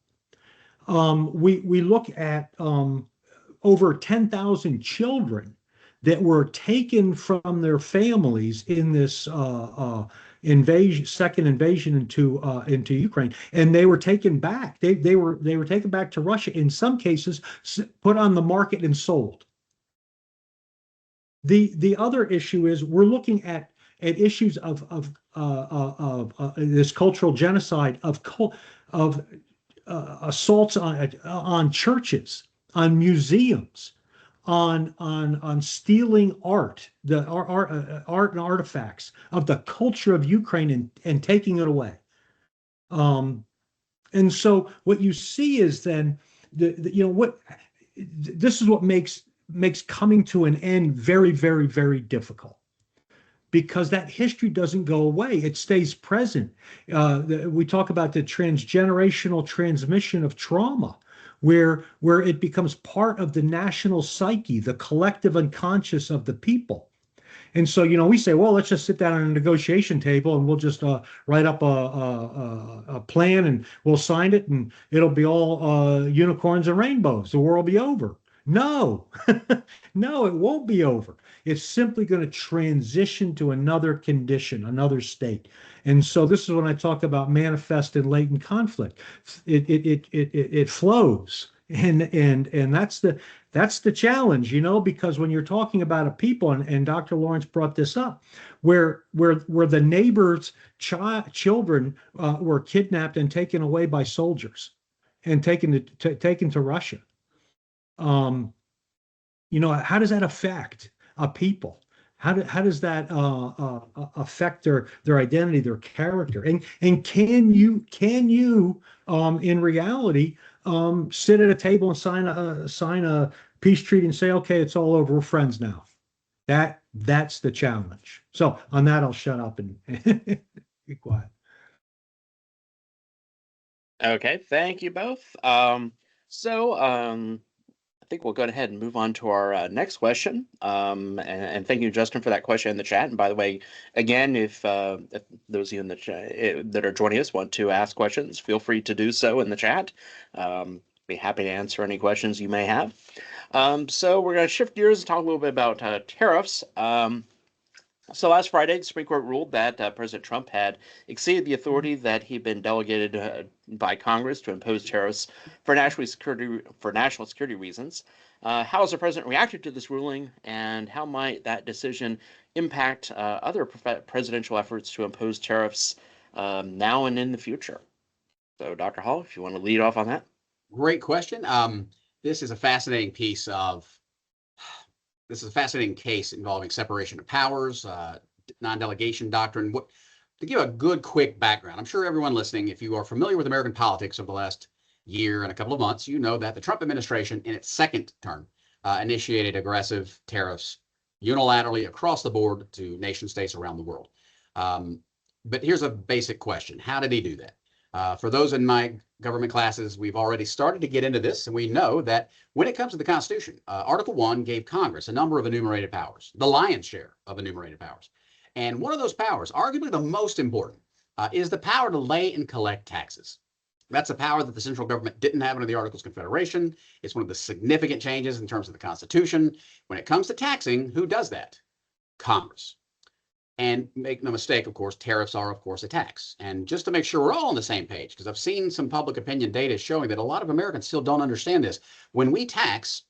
We look at over 10,000 children that were taken from their families in this second invasion into Ukraine, and they were taken back. They were taken back to Russia. In some cases, put on the market and sold. The other issue is we're looking at issues of this cultural genocide, of assaults on churches, on museums, on stealing art, art and artifacts of the culture of Ukraine and taking it away. And so what you see is then this is what makes coming to an end very, very, very difficult, because that history doesn't go away. It stays present. We talk about the transgenerational transmission of trauma, where it becomes part of the national psyche, the collective unconscious of the people. And so, we say, well, let's just sit down at a negotiation table and we'll just write up a plan and we'll sign it and it'll be all unicorns and rainbows. The war will be over. No, no, it won't be over. It's simply going to transition to another condition, another state. And so this is when I talk about manifest and latent conflict. It flows, and that's the challenge, because when you're talking about a people, and Dr. Lawrence brought this up, where the neighbors' children were kidnapped and taken away by soldiers and taken to Russia. How does that affect a people? How does that affect their identity, their character? And can you in reality sit at a table and sign a peace treaty and say, okay, it's all over, we're friends now? That's the challenge. So on that, I'll shut up and be quiet. Okay, thank you both. I think we'll go ahead and move on to our next question. And thank you, Justin, for that question in the chat. And by the way, again, if those of you in the chat that are joining us want to ask questions, feel free to do so in the chat. Be happy to answer any questions you may have. So we're going to shift gears and talk a little bit about tariffs. So last Friday, the Supreme Court ruled that President Trump had exceeded the authority that he'd been delegated by Congress to impose tariffs for national security reasons. How has the president reacted to this ruling, and how might that decision impact other presidential efforts to impose tariffs now and in the future? So, Dr. Hall, if you want to lead off on that. Great question. This is a fascinating case involving separation of powers, non-delegation doctrine. To give a good, quick background, I'm sure everyone listening, if you are familiar with American politics over the last year and a couple of months, you know that the Trump administration, in its second term, initiated aggressive tariffs unilaterally across the board to nation states around the world. But here's a basic question. How did he do that? For those in my government classes, we've already started to get into this, and we know that when it comes to the Constitution, Article 1 gave Congress a number of enumerated powers, the lion's share of enumerated powers. And one of those powers, arguably the most important, is the power to lay and collect taxes. That's a power that the central government didn't have under the Articles of Confederation. It's one of the significant changes in terms of the Constitution. When it comes to taxing, who does that? Congress. And make no mistake, of course, tariffs are, of course, a tax. And just to make sure we're all on the same page, because I've seen some public opinion data showing that a lot of Americans still don't understand this. When we tax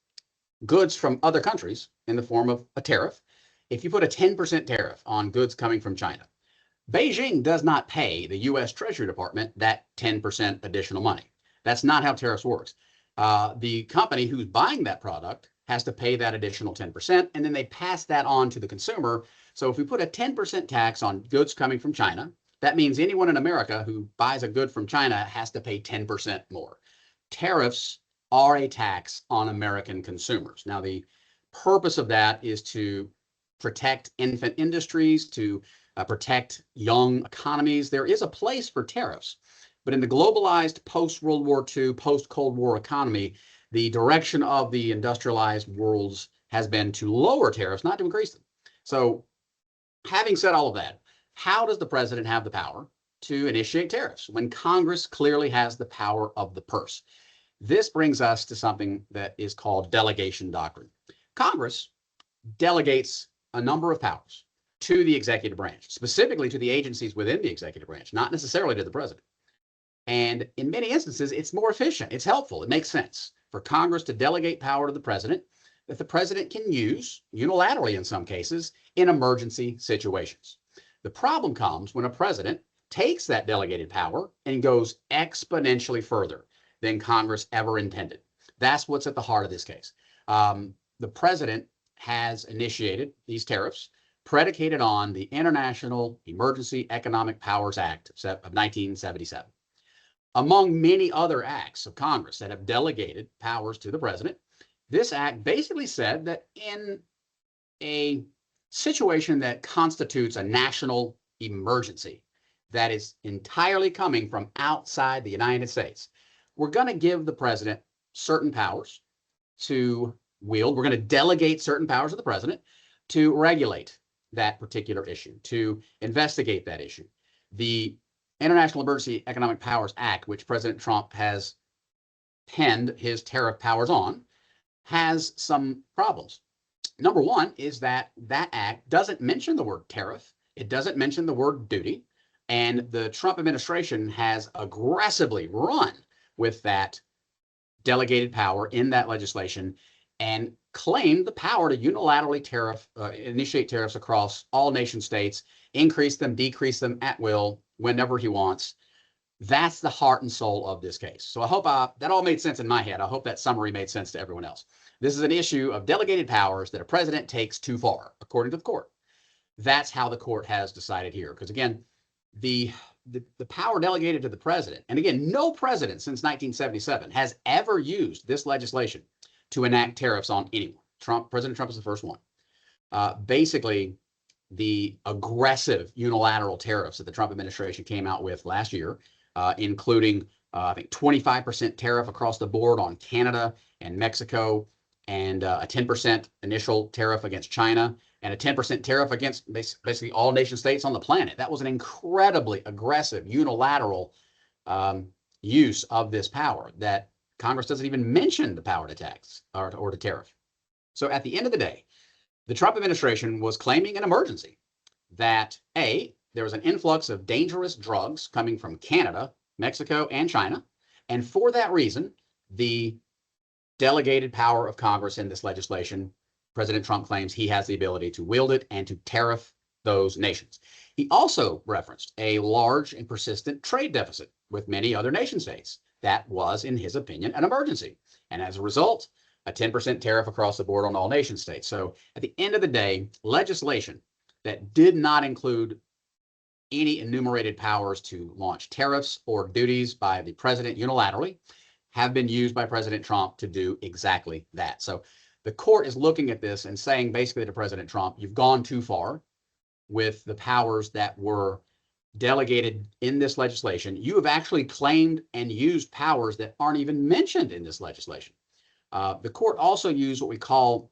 goods from other countries in the form of a tariff, if you put a 10% tariff on goods coming from China, Beijing does not pay the U.S. Treasury Department that 10% additional money. That's not how tariffs works. The company who's buying that product has to pay that additional 10%, and then they pass that on to the consumer. So if we put a 10% tax on goods coming from China, that means anyone in America who buys a good from China has to pay 10% more. Tariffs are a tax on American consumers. Now, the purpose of that is to protect infant industries, to protect young economies. There is a place for tariffs, but in the globalized post-World War II, post-Cold War economy, the direction of the industrialized worlds has been to lower tariffs, not to increase them. So having said all of that, how does the president have the power to initiate tariffs when Congress clearly has the power of the purse? This brings us to something that is called delegation doctrine. Congress delegates a number of powers to the executive branch, specifically to the agencies within the executive branch, not necessarily to the president. And in many instances, it's more efficient. It's helpful. It makes sense for Congress to delegate power to the president that the president can use unilaterally in some cases in emergency situations. The problem comes when a president takes that delegated power and goes exponentially further than Congress ever intended. That's what's at the heart of this case. The president has initiated these tariffs predicated on the International Emergency Economic Powers Act of 1977. Among many other acts of Congress that have delegated powers to the president, this act basically said that in a situation that constitutes a national emergency that is entirely coming from outside the United States, we're going to give the president certain powers to wield. We're going to delegate certain powers to the president to regulate that particular issue, to investigate that issue. The International Emergency Economic Powers Act, which President Trump has penned his tariff powers on, has some problems. Number one is that that act doesn't mention the word tariff. It doesn't mention the word duty. And the Trump administration has aggressively run with that delegated power in that legislation and claimed the power to unilaterally initiate tariffs across all nation states, increase them, decrease them at will, whenever he wants. That's the heart and soul of this case. So I hope that all made sense in my head. I hope that summary made sense to everyone else. This is an issue of delegated powers that a president takes too far, according to the court. That's how the court has decided here. Because again, the power delegated to the president, and again, no president since 1977 has ever used this legislation to enact tariffs on anyone. President Trump is the first one. Basically, the aggressive unilateral tariffs that the Trump administration came out with last year, including I think 25% tariff across the board on Canada and Mexico, and a 10% initial tariff against China, and a 10% tariff against basically all nation states on the planet. That was an incredibly aggressive unilateral use of this power that Congress doesn't even mention the power to tax or to tariff. So at the end of the day, the Trump administration was claiming an emergency that there was an influx of dangerous drugs coming from Canada, Mexico, and China. And for that reason, the delegated power of Congress in this legislation, President Trump claims he has the ability to wield it and to tariff those nations. He also referenced a large and persistent trade deficit with many other nation states. That was, in his opinion, an emergency. And as a result, a 10% tariff across the board on all nation states. So at the end of the day, legislation that did not include any enumerated powers to launch tariffs or duties by the president unilaterally have been used by President Trump to do exactly that. So the court is looking at this and saying basically to President Trump, you've gone too far with the powers that were delegated in this legislation. You have actually claimed and used powers that aren't even mentioned in this legislation. The court also used what we call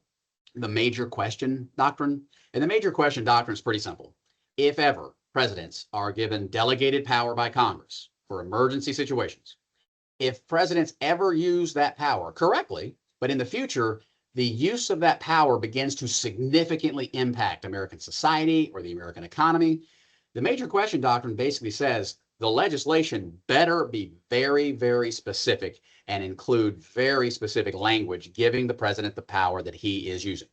the major question doctrine. And the major question doctrine is pretty simple. If ever presidents are given delegated power by Congress for emergency situations, if presidents ever use that power correctly, but in the future, the use of that power begins to significantly impact American society or the American economy, the major question doctrine basically says the legislation better be very, very specific and include very specific language giving the president the power that he is using.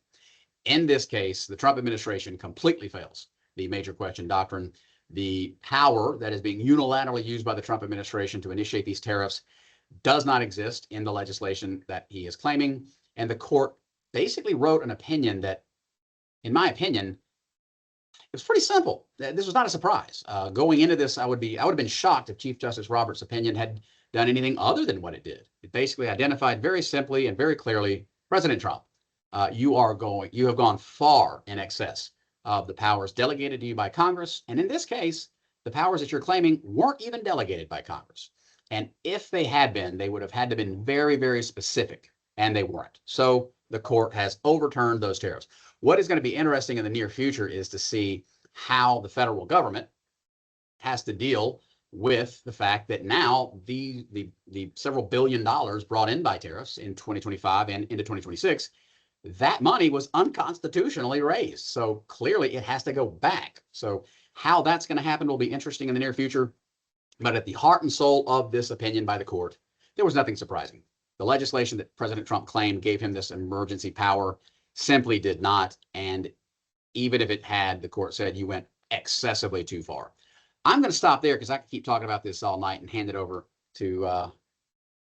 In this case, the Trump administration completely fails the major question doctrine. The power that is being unilaterally used by the Trump administration to initiate these tariffs does not exist in the legislation that he is claiming. And the court basically wrote an opinion that, in my opinion, it was pretty simple. This was not a surprise. Going into this, I would have been shocked if Chief Justice Roberts' opinion had done anything other than what it did. It basically identified very simply and very clearly, President Trump, you have gone far in excess of the powers delegated to you by Congress. And in this case, the powers that you're claiming weren't even delegated by Congress. And if they had been, they would have had to have been very, very specific, and they weren't. So the court has overturned those tariffs. What is going to be interesting in the near future is to see how the federal government has to deal with the fact that now the several billion dollars brought in by tariffs in 2025 and into 2026, that money was unconstitutionally raised. So clearly it has to go back. So how that's going to happen will be interesting in the near future. But at the heart and soul of this opinion by the court, there was nothing surprising. The legislation that President Trump claimed gave him this emergency power simply did not. And even if it had, the court said you went excessively too far. I'm going to stop there because I can keep talking about this all night and hand it over to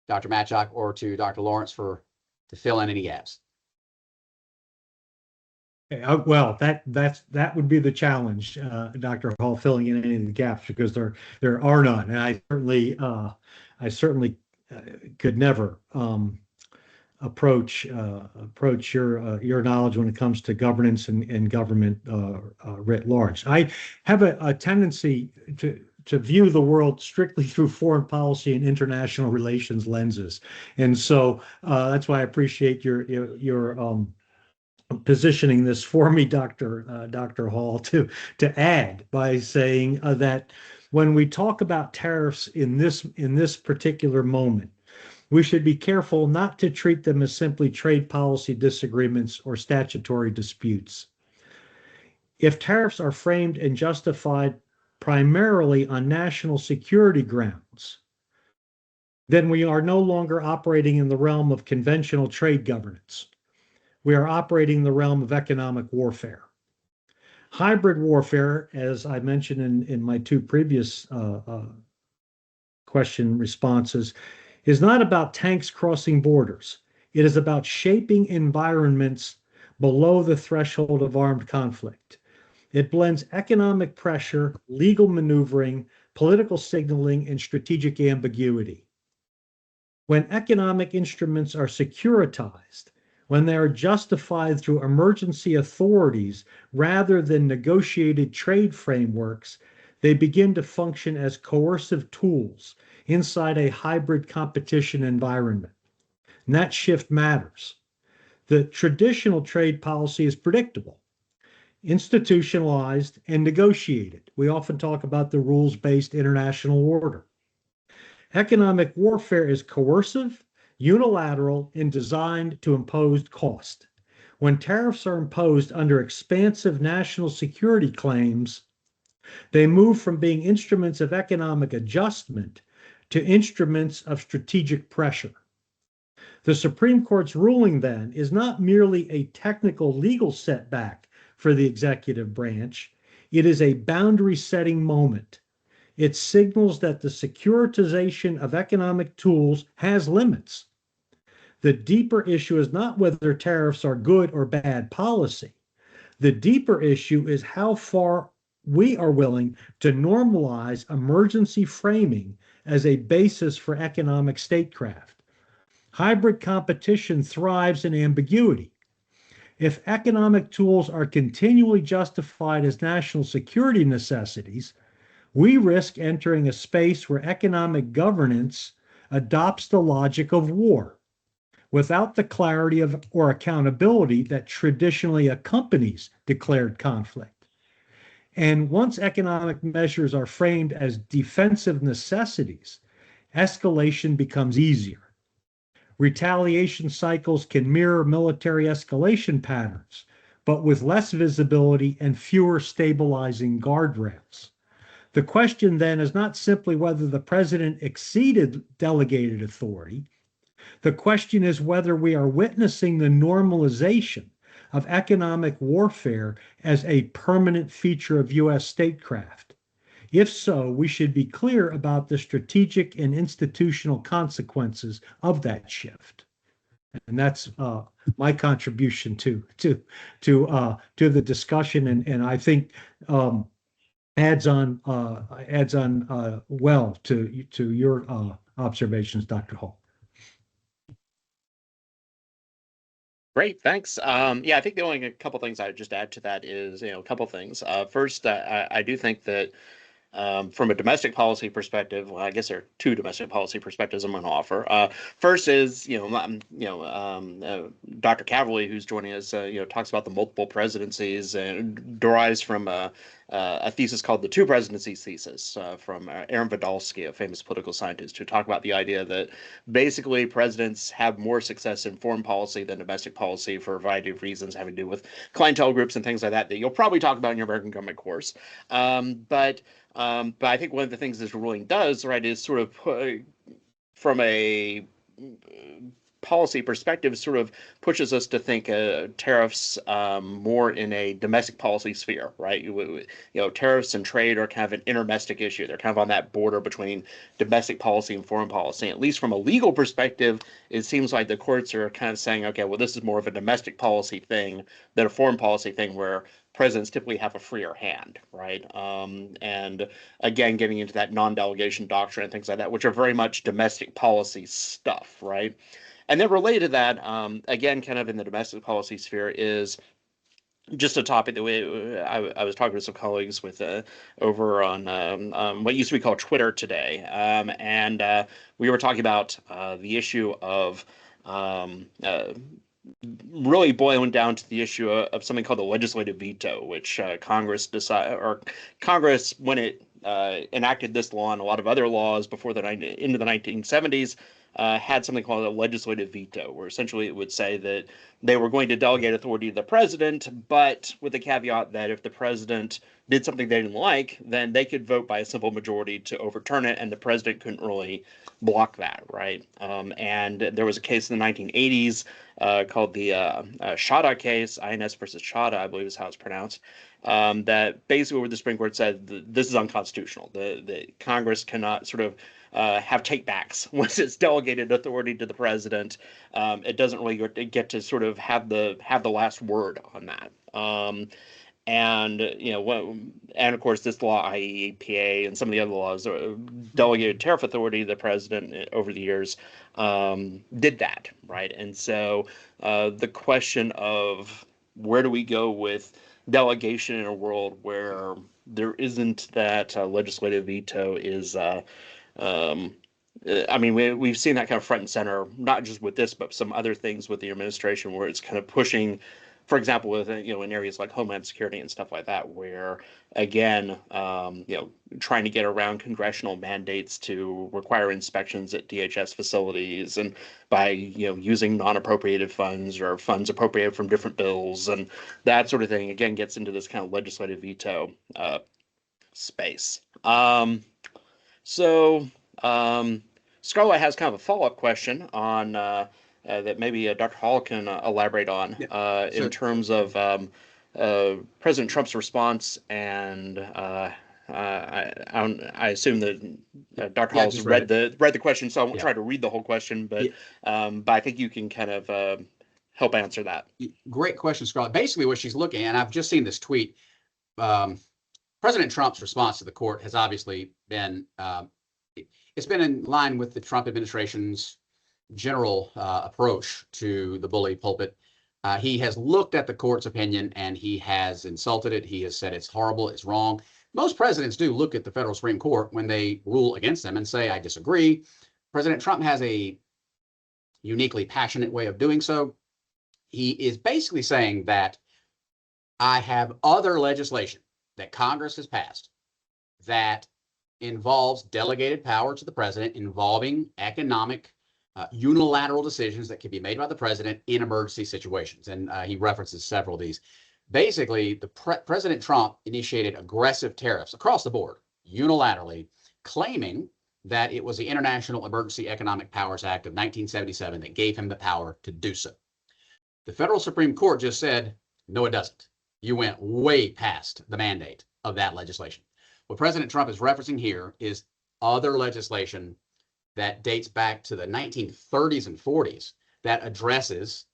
Dr. Matchock or to Dr. Lawrence to fill in any gaps. Well, that would be the challenge, Dr. Hall, filling in any of the gaps, because there are none, and I certainly could never approach your knowledge when it comes to governance and government writ large. I have a tendency to view the world strictly through foreign policy and international relations lenses, and so that's why I appreciate your positioning this for me, Dr. Hall, to add by saying that when we talk about tariffs in this particular moment, we should be careful not to treat them as simply trade policy disagreements or statutory disputes. If tariffs are framed and justified primarily on national security grounds, then we are no longer operating in the realm of conventional trade governance. We are operating in the realm of economic warfare. Hybrid warfare, as I mentioned in my two previous question responses, is not about tanks crossing borders. It is about shaping environments below the threshold of armed conflict. It blends economic pressure, legal maneuvering, political signaling, and strategic ambiguity. When economic instruments are securitized, when they are justified through emergency authorities rather than negotiated trade frameworks, they begin to function as coercive tools inside a hybrid competition environment. And that shift matters. The traditional trade policy is predictable, institutionalized, and negotiated. We often talk about the rules-based international order. Economic warfare is coercive, unilateral, and designed to impose cost. When tariffs are imposed under expansive national security claims, they move from being instruments of economic adjustment to instruments of strategic pressure. The Supreme Court's ruling then is not merely a technical legal setback for the executive branch. It is a boundary-setting moment. It signals that the securitization of economic tools has limits. The deeper issue is not whether tariffs are good or bad policy. The deeper issue is how far we are willing to normalize emergency framing as a basis for economic statecraft. Hybrid competition thrives in ambiguity. If economic tools are continually justified as national security necessities, we risk entering a space where economic governance adopts the logic of war, without the clarity or accountability that traditionally accompanies declared conflict. And once economic measures are framed as defensive necessities escalation becomes easier. Retaliation cycles can mirror military escalation patterns, but with less visibility and fewer stabilizing guardrails. The question then is not simply whether the president exceeded delegated authority. The question is whether we are witnessing the normalization of economic warfare as a permanent feature of U.S. statecraft. If so, we should be clear about the strategic and institutional consequences of that shift. And that's my contribution to the discussion, and I think adds on well to your observations, Dr. Hall. Great, thanks. Yeah, I think the only couple things I would just add to that is, a couple things. First, I do think that from a domestic policy perspective, well, I guess there are two domestic policy perspectives I'm going to offer. First is, Dr. Cavalli, who's joining us, talks about the multiple presidencies and derives from a thesis called the two presidencies thesis from Aaron Vidalsky, a famous political scientist, who talked about the idea that basically presidents have more success in foreign policy than domestic policy for a variety of reasons having to do with clientele groups and things like that you'll probably talk about in your American government course. But I think one of the things this ruling does, right, is sort of from a policy perspective, sort of pushes us to think tariffs more in a domestic policy sphere, right? Tariffs and trade are kind of an intermestic issue. They're kind of on that border between domestic policy and foreign policy. At least from a legal perspective, it seems like the courts are kind of saying, okay, well, this is more of a domestic policy thing than a foreign policy thing, where presidents typically have a freer hand, right? And again, getting into that non-delegation doctrine and things like that, which are very much domestic policy stuff, right? And then related to that, again, kind of in the domestic policy sphere, is just a topic that I was talking to some colleagues with over on what used to be called Twitter today, and we were talking about the issue of really boiling down to the issue of something called the legislative veto, which Congress when it enacted this law and a lot of other laws before into the 1970s. Had something called a legislative veto, where essentially it would say that they were going to delegate authority to the president, but with the caveat that if the president did something they didn't like, then they could vote by a simple majority to overturn it, and the president couldn't really block that, right? And there was a case in the 1980s called the Chadha case, INS versus Chadha, I believe is how it's pronounced, that basically where the Supreme Court said this is unconstitutional. The Congress cannot sort of have takebacks once it's delegated authority to the president. It doesn't really get to sort of have the last word on that. And and of course this law, i.e. EPA and some of the other laws, delegated tariff authority to the president over the years, did that, right? And so the question of where do we go with delegation in a world where there isn't that legislative veto is I mean, we've seen that kind of front and center, not just with this, but some other things with the administration, where it's kind of pushing, for example, with in areas like Homeland Security and stuff like that, where again, trying to get around congressional mandates to require inspections at DHS facilities, and by using non-appropriated funds or funds appropriated from different bills and that sort of thing, again gets into this kind of legislative veto space. So Scarlett has kind of a follow-up question on that maybe Dr. Hall can elaborate on in terms of President Trump's response, and I assume that Dr. Hall has read the question, so I won't try to read the whole question, but I think you can kind of help answer that. Great question, Scarlett. Basically, what she's looking at, and I've just seen this tweet. President Trump's response to the court has obviously been it's been in line with the Trump administration's general approach to the bully pulpit. He has looked at the court's opinion and he has insulted it. He has said it's horrible, it's wrong. Most presidents do look at the federal Supreme Court when they rule against them and say, I disagree. President Trump has a uniquely passionate way of doing so. He is basically saying that I have other legislation that Congress has passed that involves delegated power to the president involving economic unilateral decisions that can be made by the president in emergency situations. And he references several of these. Basically, President Trump initiated aggressive tariffs across the board, unilaterally, claiming that it was the International Emergency Economic Powers Act of 1977 that gave him the power to do so. The federal Supreme Court just said, no, it doesn't. You went way past the mandate of that legislation. What President Trump is referencing here is other legislation that dates back to the 1930s and 40s that addresses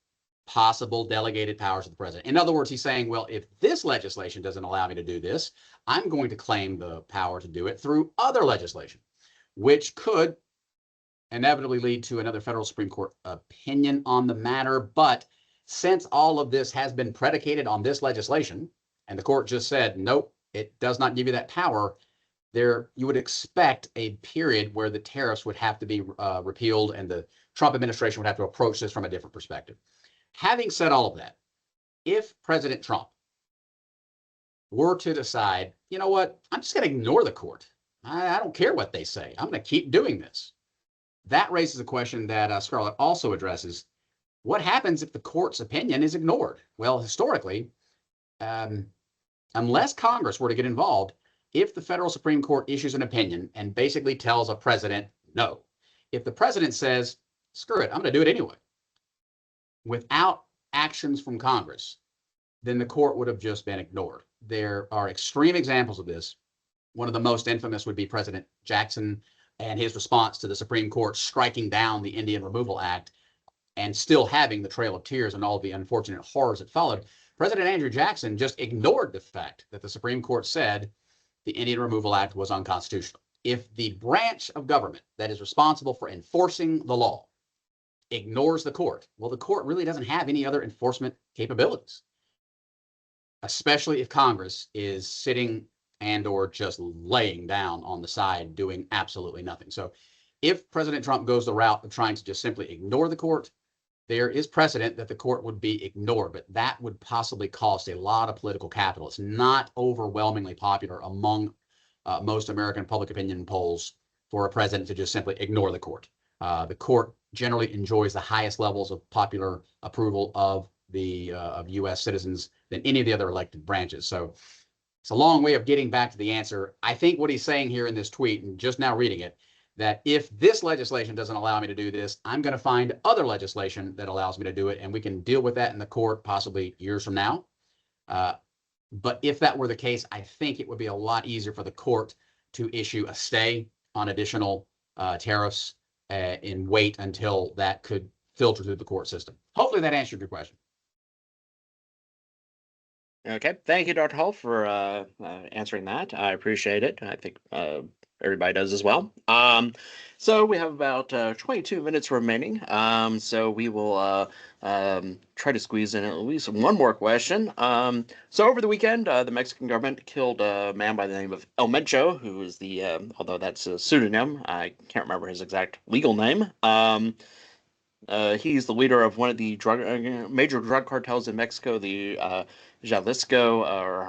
possible delegated powers of the president. In other words, he's saying, well, if this legislation doesn't allow me to do this, I'm going to claim the power to do it through other legislation, which could inevitably lead to another federal Supreme Court opinion on the matter. But since all of this has been predicated on this legislation, and the court just said, nope, it does not give you that power, there you would expect a period where the tariffs would have to be repealed and the Trump administration would have to approach this from a different perspective. Having said all of that, if President Trump were to decide, you know what, I'm just going to ignore the court. I don't care what they say. I'm going to keep doing this. That raises a question that Scarlett also addresses. What happens if the court's opinion is ignored? Well, historically, unless Congress were to get involved, if the federal Supreme Court issues an opinion and basically tells a president no, if the president says, screw it, I'm going to do it anyway, without actions from Congress, then the court would have just been ignored. There are extreme examples of this. One of the most infamous would be President Jackson and his response to the Supreme Court striking down the Indian Removal Act and still having the Trail of Tears and all the unfortunate horrors that followed. President Andrew Jackson just ignored the fact that the Supreme Court said the Indian Removal Act was unconstitutional. If the branch of government that is responsible for enforcing the law ignores the court, well, the court really doesn't have any other enforcement capabilities, especially if Congress is sitting and or just laying down on the side doing absolutely nothing. So if President Trump goes the route of trying to just simply ignore the court, there is precedent that the court would be ignored, but that would possibly cost a lot of political capital. It's not overwhelmingly popular among most American public opinion polls for a president to just simply ignore the court. The court generally enjoys the highest levels of popular approval of U.S. citizens than any of the other elected branches. So it's a long way of getting back to the answer. I think what he's saying here in this tweet, and just now reading it, that if this legislation doesn't allow me to do this, I'm going to find other legislation that allows me to do it, and we can deal with that in the court possibly years from now. But if that were the case, I think it would be a lot easier for the court to issue a stay on additional tariffs and wait until that could filter through the court system. Hopefully that answered your question. Okay, thank you, Dr. Hall, for answering that. I appreciate it. I think everybody does as well. So we have about 22 minutes remaining. So we will try to squeeze in at least one more question. So over the weekend, the Mexican government killed a man by the name of El Mencho, who is the, although that's a pseudonym, I can't remember his exact legal name. He's the leader of one of the major drug cartels in Mexico, the Jalisco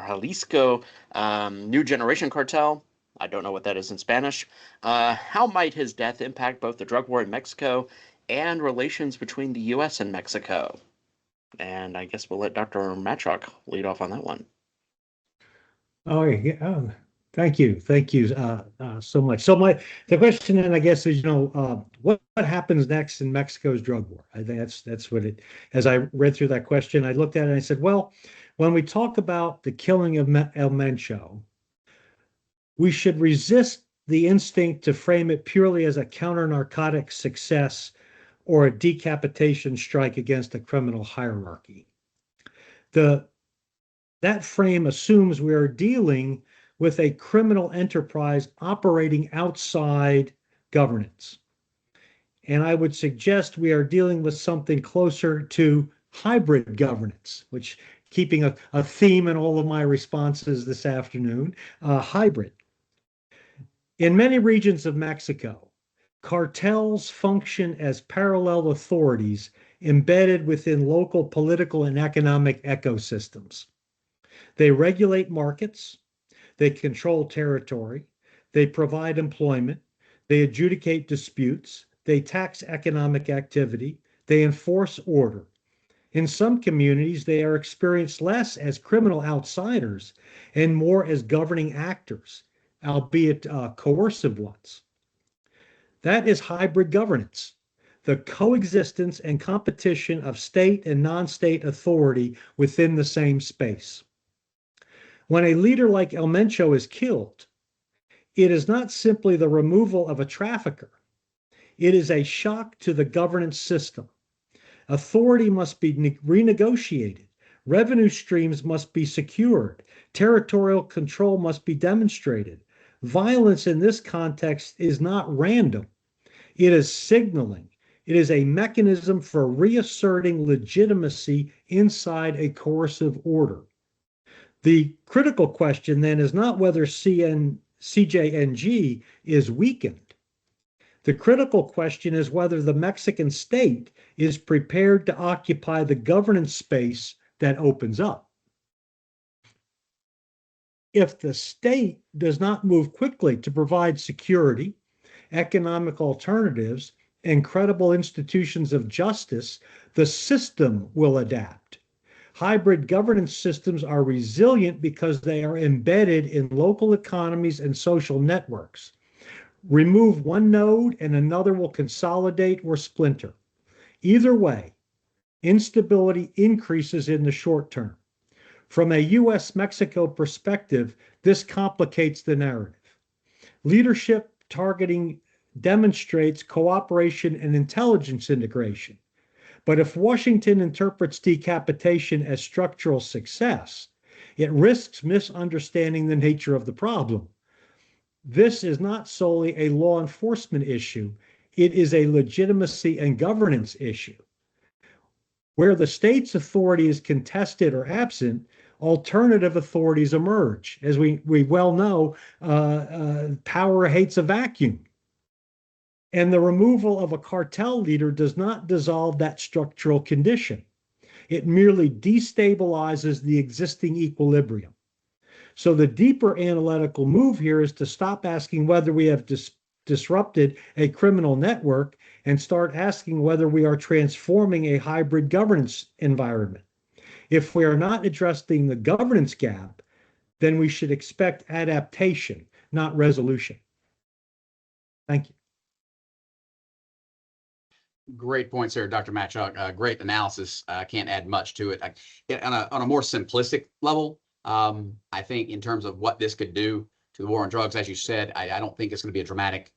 New Generation Cartel. I don't know what that is in Spanish. How might his death impact both the drug war in Mexico and relations between the U.S. and Mexico? And I guess we'll let Dr. Matchrock lead off on that one. Oh, yeah. Thank you so much. So the question then, I guess, is, what happens next in Mexico's drug war? I think that's what it. As I read through that question, I looked at it and I said, well, when we talk about the killing of El Mencho, we should resist the instinct to frame it purely as a counter-narcotic success or a decapitation strike against a criminal hierarchy. That frame assumes we are dealing with a criminal enterprise operating outside governance. And I would suggest we are dealing with something closer to hybrid governance, which, keeping a theme in all of my responses this afternoon, hybrid. In many regions of Mexico, cartels function as parallel authorities embedded within local political and economic ecosystems. They regulate markets, they control territory, They provide employment. They adjudicate disputes. They tax economic activity. They enforce order. In some communities, they are experienced less as criminal outsiders and more as governing actors, albeit coercive ones. That is hybrid governance, the coexistence and competition of state and non-state authority within the same space. When a leader like El Mencho is killed, it is not simply the removal of a trafficker. It is a shock to the governance system. Authority must be renegotiated. Revenue streams must be secured. Territorial control must be demonstrated. Violence in this context is not random. It is signaling. It is a mechanism for reasserting legitimacy inside a coercive order. The critical question then is not whether CJNG is weakened. The critical question is whether the Mexican state is prepared to occupy the governance space that opens up. If the state does not move quickly to provide security, economic alternatives, and credible institutions of justice, the system will adapt. Hybrid governance systems are resilient because they are embedded in local economies and social networks. Remove one node and another will consolidate or splinter. Either way, instability increases in the short term. From a US-Mexico perspective, this complicates the narrative. Leadership targeting demonstrates cooperation and intelligence integration. But if Washington interprets decapitation as structural success, it risks misunderstanding the nature of the problem. This is not solely a law enforcement issue. It is a legitimacy and governance issue. Where the state's authority is contested or absent, alternative authorities emerge. As we well know, power hates a vacuum. And the removal of a cartel leader does not dissolve that structural condition. It merely destabilizes the existing equilibrium. So the deeper analytical move here is to stop asking whether we have disrupted a criminal network and start asking whether we are transforming a hybrid governance environment. If we are not addressing the governance gap, then we should expect adaptation, not resolution. Thank you. Great points there, Dr. Matchuk. Great analysis. I can't add much to it. On a more simplistic level, I think in terms of what this could do to the war on drugs, as you said, I don't think it's going to be a dramatic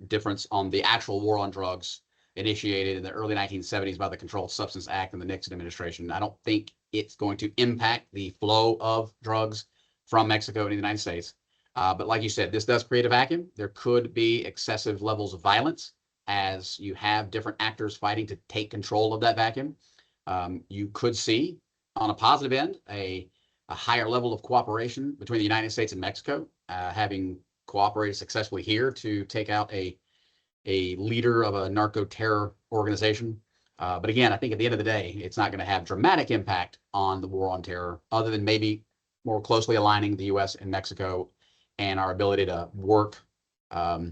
difference on the actual war on drugs initiated in the early 1970s by the Controlled Substance Act and the Nixon administration. I don't think it's going to impact the flow of drugs from Mexico into the United States. But like you said, this does create a vacuum. There could be excessive levels of violence as you have different actors fighting to take control of that vacuum. You could see, on a positive end, a higher level of cooperation between the United States and Mexico, having cooperated successfully here to take out a leader of a narco-terror organization. But again, I think at the end of the day, it's not going to have dramatic impact on the war on terror, other than maybe more closely aligning the U.S. and Mexico and our ability to work for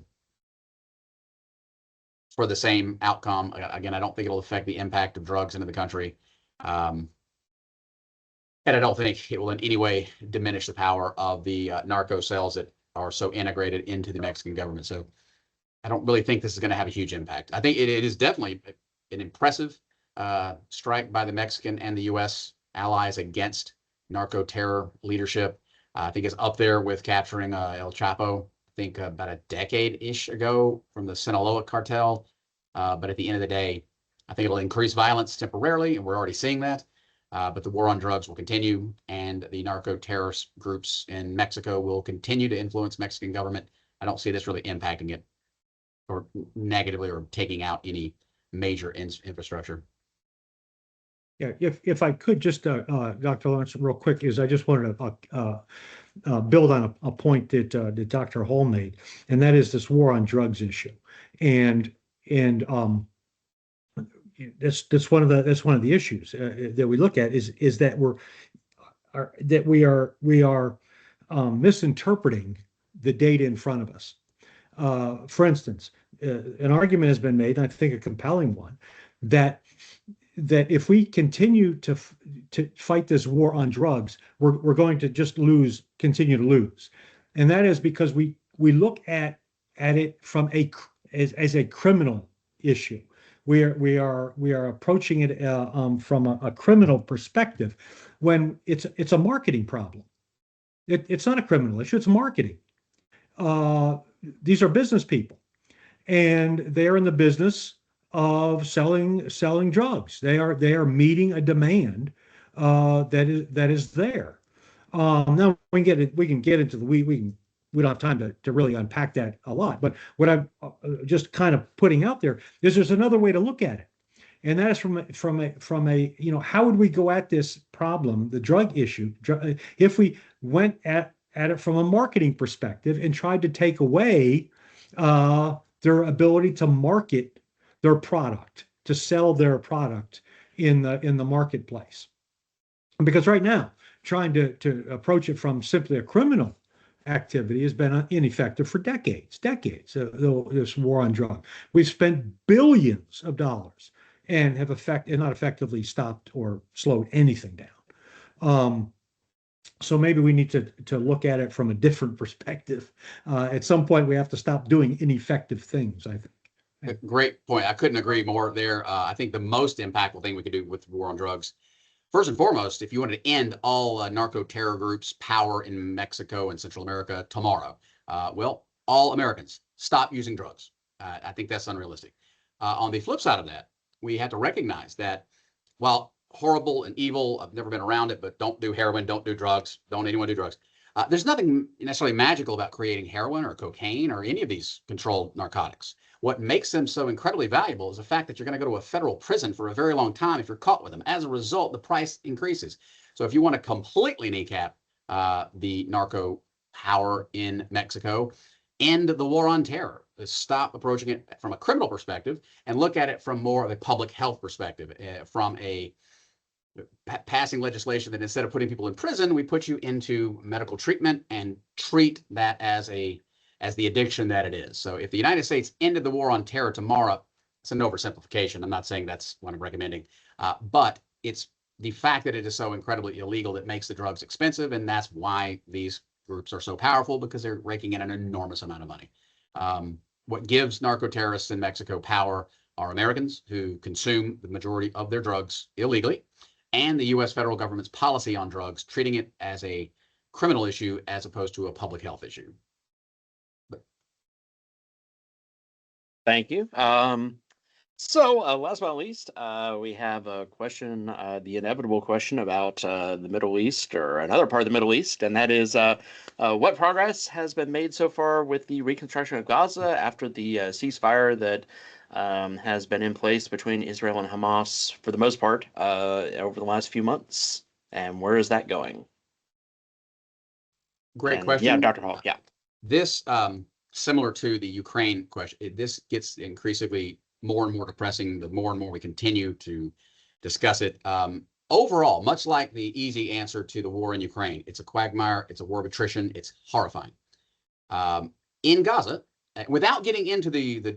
the same outcome. Again, I don't think it'll affect the impact of drugs into the country. And I don't think it will in any way diminish the power of the narco cells that are so integrated into the Mexican government. So I don't really think this is going to have a huge impact. I think it is definitely an impressive strike by the Mexican and the U.S. allies against narco terror leadership. I think it's up there with capturing El Chapo, I think about a decade-ish ago from the Sinaloa cartel. But at the end of the day, I think it'll increase violence temporarily, and we're already seeing that. But the war on drugs will continue, and the narco-terrorist groups in Mexico will continue to influence Mexican government. I don't see this really impacting it or negatively or taking out any major infrastructure. Yeah, if I could just, Dr. Lawrence, real quick, is I just wanted to build on a point that Dr. Hall made, and that is this war on drugs issue, and that's one of the issues that we look at is that we are misinterpreting the data in front of us. For instance, an argument has been made, and I think a compelling one, that if we continue to fight this war on drugs, we're going to just continue to lose, and that is because we look at it from as a criminal issue. We are approaching it from a criminal perspective, when it's a marketing problem. It's not a criminal issue; it's marketing. These are business people, and they are in the business of selling drugs. They are meeting a demand that is there. Now we can get into we don't have time to really unpack that a lot. But what I'm just kind of putting out there is there's another way to look at it, and that is from a how would we go at this problem, the drug issue, if we went at it from a marketing perspective and tried to take away their ability to market their product, to sell their product in the marketplace. Because right now, trying to approach it from simply a criminal activity has been ineffective for decades. This war on drugs. We've spent billions of dollars and have not effectively stopped or slowed anything down. So maybe we need to look at it from a different perspective. At some point, we have to stop doing ineffective things, I think. Great point. I couldn't agree more there. I think the most impactful thing we could do with war on drugs, first and foremost, if you wanted to end all narco terror groups' power in Mexico and Central America tomorrow, well, all Americans stop using drugs. I think that's unrealistic. On the flip side of that, we have to recognize that while horrible and evil, I've never been around it, but don't do heroin, don't do drugs, don't anyone do drugs. There's nothing necessarily magical about creating heroin or cocaine or any of these controlled narcotics. What makes them so incredibly valuable is the fact that you're going to go to a federal prison for a very long time if you're caught with them. As a result, the price increases. So if you want to completely kneecap the narco power in Mexico, end the war on terror, stop approaching it from a criminal perspective and look at it from more of a public health perspective, from a passing legislation that instead of putting people in prison, we put you into medical treatment and treat that as the addiction that it is. So if the United States ended the war on terror tomorrow, it's an oversimplification. I'm not saying that's what I'm recommending, but it's the fact that it is so incredibly illegal that makes the drugs expensive, and that's why these groups are so powerful, because they're raking in an enormous amount of money. What gives narco terrorists in Mexico power are Americans who consume the majority of their drugs illegally, and the U.S. federal government's policy on drugs, treating it as a criminal issue as opposed to a public health issue. Thank you. So last but not least, we have a question, the inevitable question about the Middle East, or another part of the Middle East, and that is what progress has been made so far with the reconstruction of Gaza after the ceasefire that has been in place between Israel and Hamas for the most part over the last few months, and where is that going? Great question. Yeah, Dr. Hall. Yeah. This, similar to the Ukraine question, this gets increasingly more and more depressing the more and more we continue to discuss it. Overall, much like the easy answer to the war in Ukraine, it's a quagmire, it's a war of attrition, it's horrifying. In Gaza, without getting into the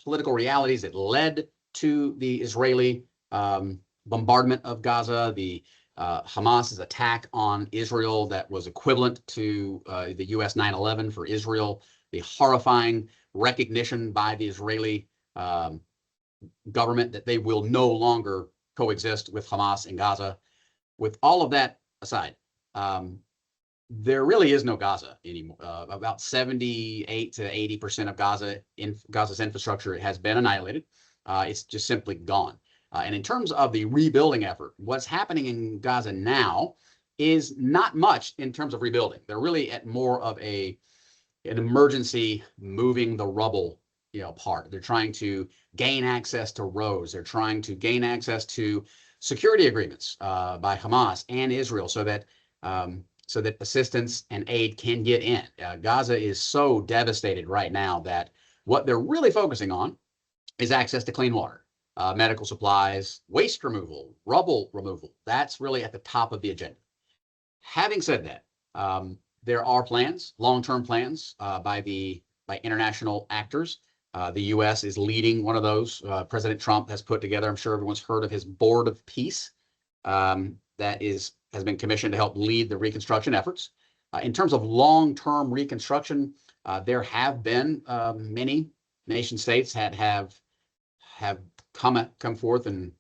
political realities that led to the Israeli bombardment of Gaza, the Hamas's attack on Israel that was equivalent to the US 9/11 for Israel, the horrifying recognition by the Israeli government that they will no longer coexist with Hamas in Gaza. With all of that aside, there really is no Gaza anymore. About 78 to 80% of Gaza's infrastructure has been annihilated. It's just simply gone. And in terms of the rebuilding effort, what's happening in Gaza now is not much in terms of rebuilding. They're really at more of an emergency moving the rubble part. They're trying to gain access to roads. They're trying to gain access to security agreements by Hamas and Israel so that assistance and aid can get in. Gaza is so devastated right now that what they're really focusing on is access to clean water, medical supplies, waste removal, rubble removal. That's really at the top of the agenda. Having said that, There are plans, long-term plans by international actors. The U.S. is leading one of those. President Trump has put together, I'm sure everyone's heard of his Board of Peace that has been commissioned to help lead the reconstruction efforts. In terms of long-term reconstruction, there have been many nation states have come forth and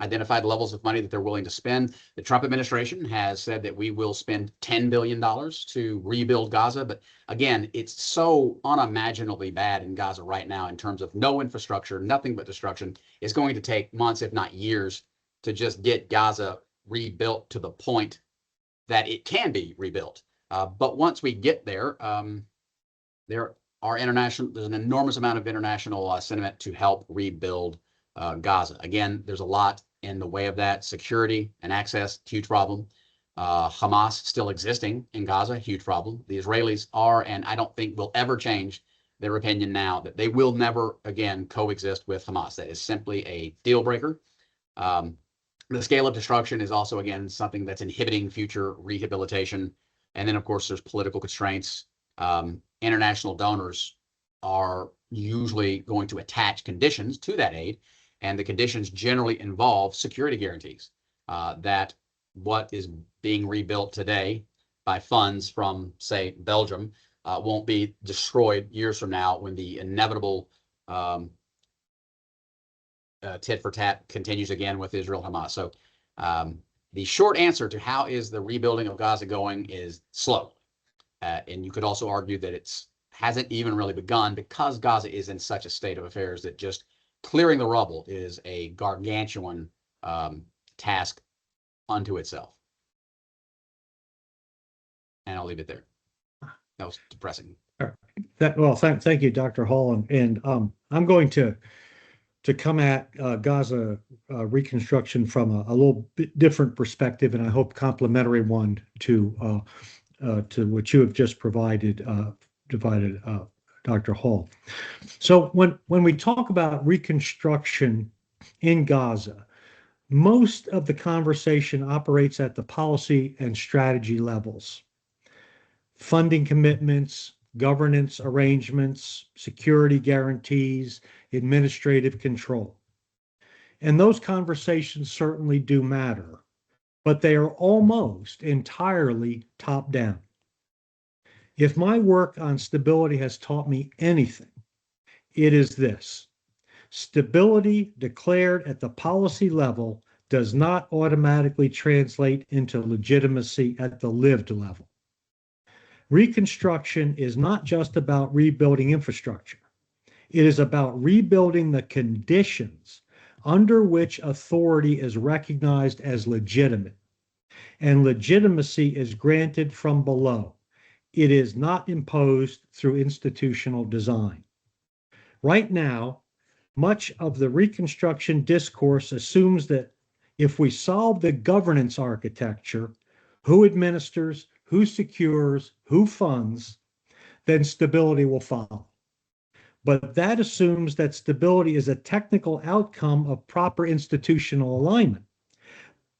identified levels of money that they're willing to spend. The Trump administration has said that we will spend $10 billion to rebuild Gaza. But again, it's so unimaginably bad in Gaza right now in terms of no infrastructure, nothing but destruction. It's going to take months, if not years, to just get Gaza rebuilt to the point that it can be rebuilt. But once we get there, there's an enormous amount of international sentiment to help rebuild Gaza. Again, there's a lot in the way of that. Security and access, huge problem. Hamas still existing in Gaza, huge problem. The Israelis are, and I don't think will ever change their opinion now, that they will never again coexist with Hamas. That is simply a deal breaker. The scale of destruction is also, again, something that's inhibiting future rehabilitation. And then, of course, there's political constraints. International donors are usually going to attach conditions to that aid, and the conditions generally involve security guarantees that what is being rebuilt today by funds from, say, Belgium won't be destroyed years from now when the inevitable tit for tat continues again with Israel Hamas. So the short answer to how is the rebuilding of Gaza going is slow. And you could also argue that it hasn't even really begun because Gaza is in such a state of affairs that just clearing the rubble is a gargantuan task unto itself. And I'll leave it there. That was depressing. Thank you, Dr. Hall. And I'm going to come at Gaza reconstruction from a little bit different perspective, and I hope complementary one to what you have just provided, Dr. Hall. So when we talk about reconstruction in Gaza, most of the conversation operates at the policy and strategy levels. Funding commitments, governance arrangements, security guarantees, administrative control. And those conversations certainly do matter, but they are almost entirely top-down. If my work on stability has taught me anything, it is this: stability declared at the policy level does not automatically translate into legitimacy at the lived level. Reconstruction is not just about rebuilding infrastructure. It is about rebuilding the conditions under which authority is recognized as legitimate, and legitimacy is granted from below. It is not imposed through institutional design. Right now, much of the reconstruction discourse assumes that if we solve the governance architecture, who administers, who secures, who funds, then stability will follow. But that assumes that stability is a technical outcome of proper institutional alignment.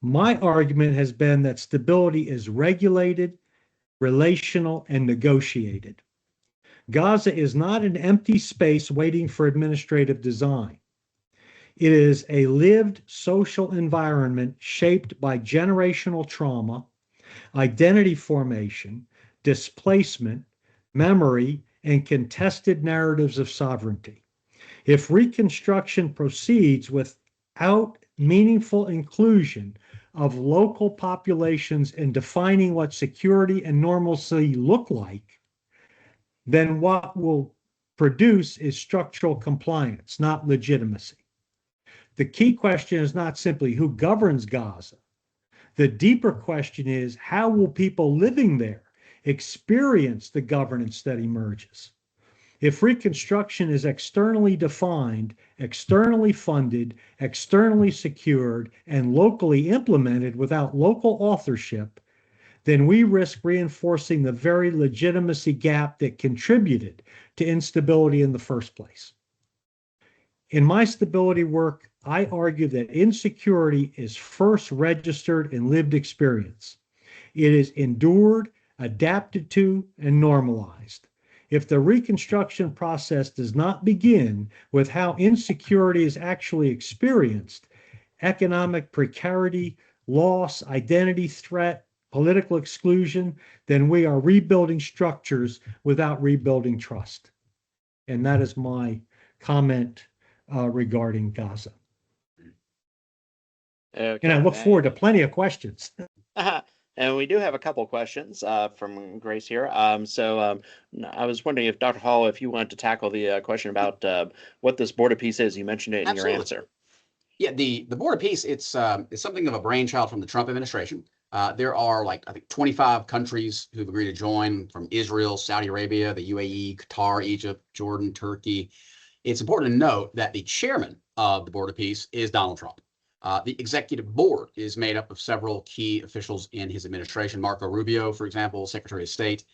My argument has been that stability is regulated, relational, and negotiated. Gaza is not an empty space waiting for administrative design. It is a lived social environment shaped by generational trauma, identity formation, displacement, memory, and contested narratives of sovereignty. If reconstruction proceeds without meaningful inclusion of local populations in defining what security and normalcy look like, then what will produce is structural compliance, not legitimacy. The key question is not simply who governs Gaza. The deeper question is, how will people living there experience the governance that emerges? If reconstruction is externally defined, externally funded, externally secured, and locally implemented without local authorship, then we risk reinforcing the very legitimacy gap that contributed to instability in the first place. In my stability work, I argue that insecurity is first registered in lived experience. It is endured adapted to, and normalized. If the reconstruction process does not begin with how insecurity is actually experienced, economic precarity, loss, identity threat, political exclusion, then we are rebuilding structures without rebuilding trust. And that is my comment regarding Gaza. Okay, And I look forward to plenty of questions. And we do have a couple questions from Grace here. I was wondering if Dr. Hall, if you wanted to tackle the question about what this Board of Peace is. You mentioned it in Absolutely. your answer. Yeah, the Board of Peace, it's something of a brainchild from the Trump administration. There are I think 25 countries who've agreed to join, from Israel, Saudi Arabia, the UAE, Qatar, Egypt, Jordan, Turkey. It's important to note that the chairman of the Board of Peace is Donald Trump. The executive board is made up of several key officials in his administration. Marco Rubio, for example, Secretary of State.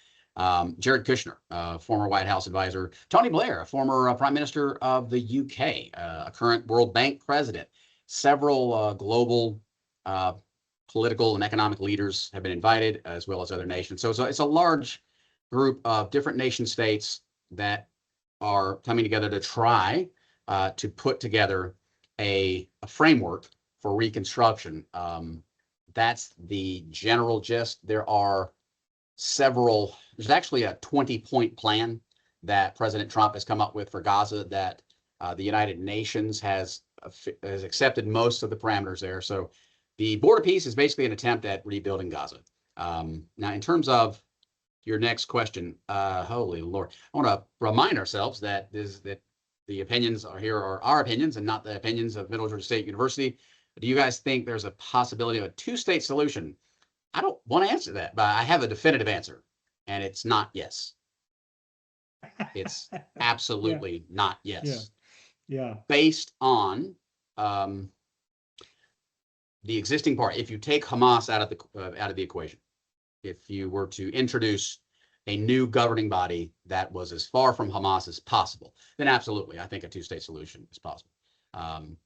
Jared Kushner, former White House advisor. Tony Blair, a former Prime Minister of the UK, a current World Bank president. Several global political and economic leaders have been invited, as well as other nations. So it's a large group of different nation states that are coming together to try to put together a framework for reconstruction. That's the general gist. There's actually a 20-point plan that President Trump has come up with for Gaza that the United Nations has accepted most of the parameters there. So the Board of Peace is basically an attempt at rebuilding Gaza. Now, in terms of your next question, holy Lord, I want to remind ourselves that the opinions are our opinions and not the opinions of Middle Georgia State University. Do you guys think there's a possibility of a two-state solution? I don't want to answer that, but I have a definitive answer, and it's not yes. It's absolutely not yes. Yeah. Based on the existing part. If you take Hamas out of the equation, if you were to introduce a new governing body that was as far from Hamas as possible, then absolutely, I think a two-state solution is possible. I'm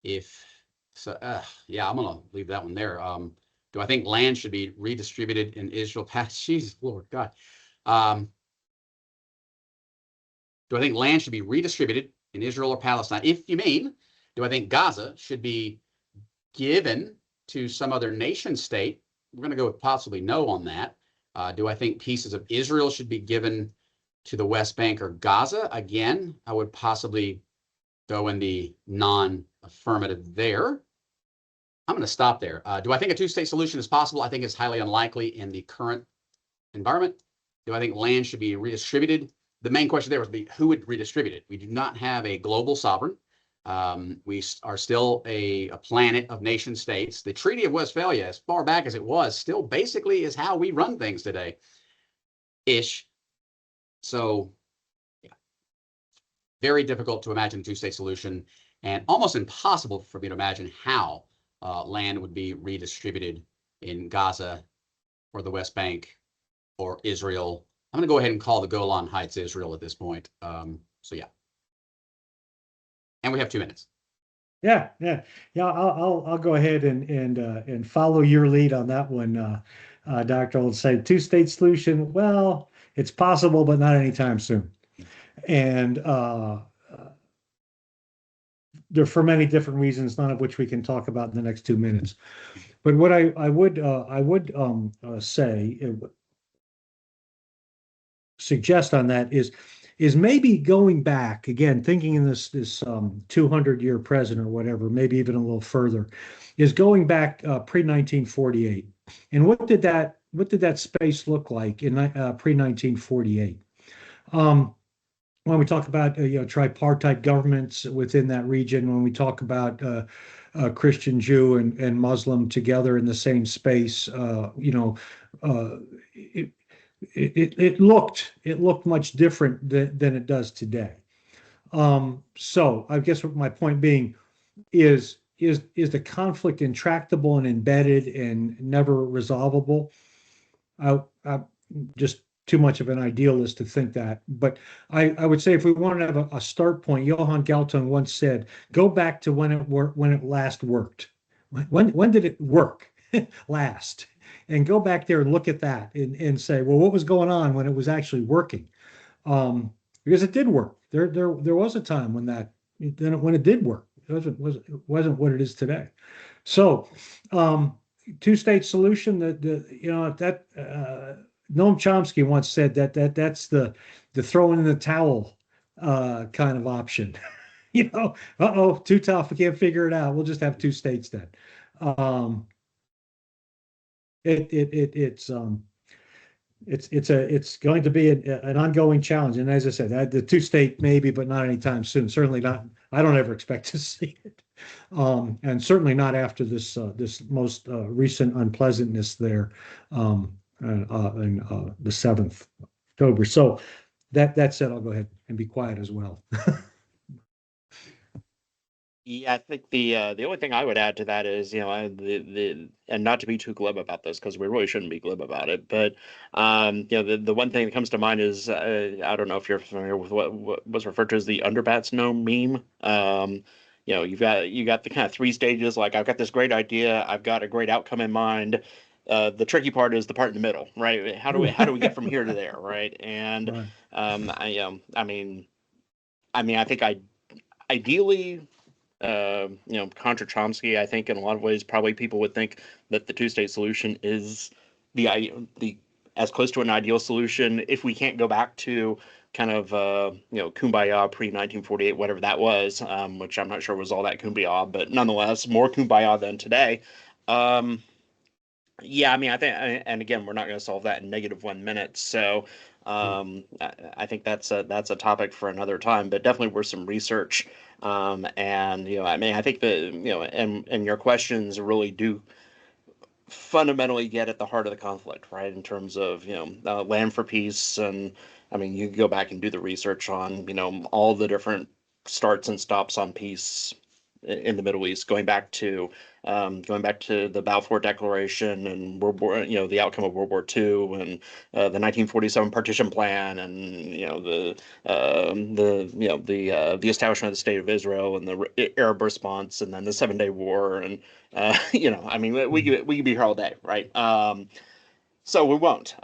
going to leave that one there. Do I think land should be redistributed in Israel? Jesus, Lord God. Do I think land should be redistributed in Israel or Palestine? If you mean, do I think Gaza should be given to some other nation state? We're going to go with possibly no on that. Do I think pieces of Israel should be given to the West Bank or Gaza? Again, I would possibly go in the non-affirmative there. I'm going to stop there. Do I think a two-state solution is possible? I think it's highly unlikely in the current environment. Do I think land should be redistributed? The main question there would be who would redistribute it. We do not have a global sovereign. We are still a planet of nation states. The Treaty of Westphalia, as far back as it was, still basically is how we run things today, ish. So, yeah, very difficult to imagine a two-state solution, and almost impossible for me to imagine how land would be redistributed in Gaza or the West Bank or Israel. I'm going to go ahead and call the Golan Heights Israel at this point. So yeah. And we have 2 minutes. Yeah. I'll go ahead and follow your lead on that one, Dr. Old. Say two-state solution. Well, it's possible, but not anytime soon. And there for many different reasons, none of which we can talk about in the next 2 minutes. But what I would suggest on that is maybe going back again, thinking in this 200-year present or whatever, maybe even a little further, is going back pre-1948. And what did that space look like in pre-1948? When we talk about tripartite governments within that region, when we talk about Christian, Jew, and Muslim together in the same space, it looked much different than it does today. So I guess what my point being is the conflict intractable and embedded and never resolvable? I just too much of an idealist to think that. But I would say if we want to have a start point, Johann Galtung once said, go back to when it last worked. When did it work last? and go back there and look at that and say, well, what was going on when it was actually working? Because it did work. There was a time when when it did work. It wasn't what it is today. So, two-state solution. Noam Chomsky once said that's the throwing in the towel kind of option. Too tough. We can't figure it out. We'll just have two states then. It's going to be an ongoing challenge. And as I said, the two-state maybe, but not anytime soon. Certainly not. I don't ever expect to see it. And certainly not after this most recent unpleasantness there in the 7th October. So that said, I'll go ahead and be quiet as well. Yeah, I think the only thing I would add to that is, and not to be too glib about this because we really shouldn't be glib about it, but the one thing that comes to mind is I don't know if you're familiar with what was referred to as the underbats gnome meme. You've got the kind of 3 stages. Like, I've got this great idea, I've got a great outcome in mind. The tricky part is the part in the middle, right? How do we get from here to there, right? And right. I think ideally. Contra Chomsky, I think in a lot of ways, probably people would think that the two-state solution is the as close to an ideal solution if we can't go back to kind of kumbaya pre-1948, whatever that was, which I'm not sure was all that kumbaya, but nonetheless more kumbaya than today. I think, and again, we're not going to solve that in -1 minute, so I think that's a topic for another time, but definitely worth some research. I think that, and your questions really do fundamentally get at the heart of the conflict, right? In terms of, Land for Peace. And you can go back and do the research on, all the different starts and stops on peace in the Middle East, going back to the Balfour Declaration and the outcome of World War II, and the 1947 Partition Plan, and the establishment of the State of Israel, and the Arab response, and then the 7-Day War, and we could be here all day, right? So we won't,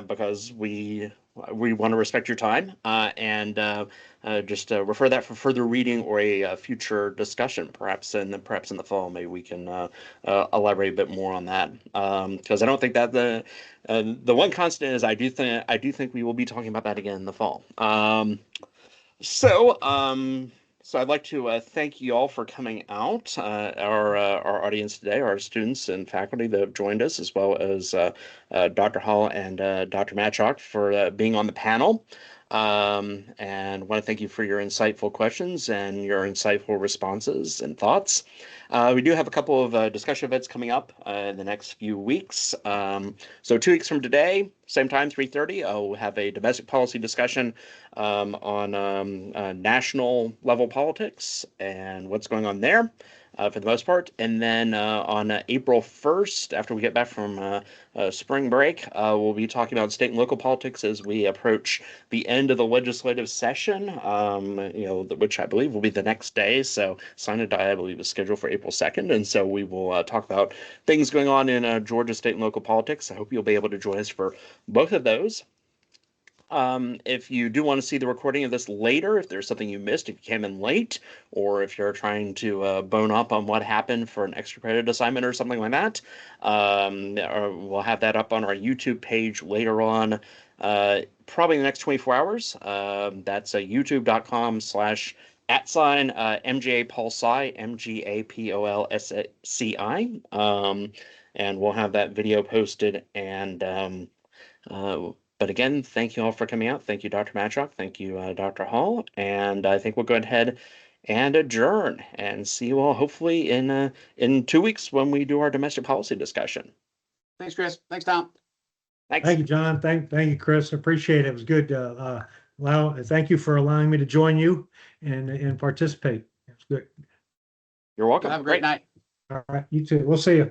because we want to respect your time, and just refer that for further reading or a future discussion, perhaps in the fall. Maybe we can elaborate a bit more on that, because I don't think that the one constant is I do think we will be talking about that again in the fall. So I'd like to thank you all for coming out, our audience today, our students and faculty that have joined us, as well as Dr. Hall and Dr. Matchock for being on the panel. And want to thank you for your insightful questions and your insightful responses and thoughts. We do have a couple of discussion events coming up in the next few weeks. So 2 weeks from today, same time, 3:30, I'll have a domestic policy discussion on national level politics and what's going on there for the most part. And then on April 1st, after we get back from spring break, we'll be talking about state and local politics as we approach the end of the legislative session, which I believe will be the next day. So Synod, I believe, is scheduled for April 2nd. And so we will talk about things going on in Georgia state and local politics. I hope you'll be able to join us for both of those. If you do want to see the recording of this later, if there's something you missed, if you came in late, or if you're trying to bone up on what happened for an extra credit assignment or something like that, we'll have that up on our YouTube page later on, probably in the next 24 hours. That's youtube.com/@MGA Paul Sci, MGAPOLSCI. And we'll have that video posted. And but again, thank you all for coming out. Thank you, Dr. Matchock. Thank you, Dr. Hall. And I think we'll go ahead and adjourn and see you all hopefully in 2 weeks when we do our domestic policy discussion. Thanks, Chris. Thanks, Tom. Thanks. Thank you, John. Thank you, Chris. Appreciate it. It was good. Thank you for allowing me to join you and participate. It's good. You're welcome. Have a great night. All right. You too. We'll see you.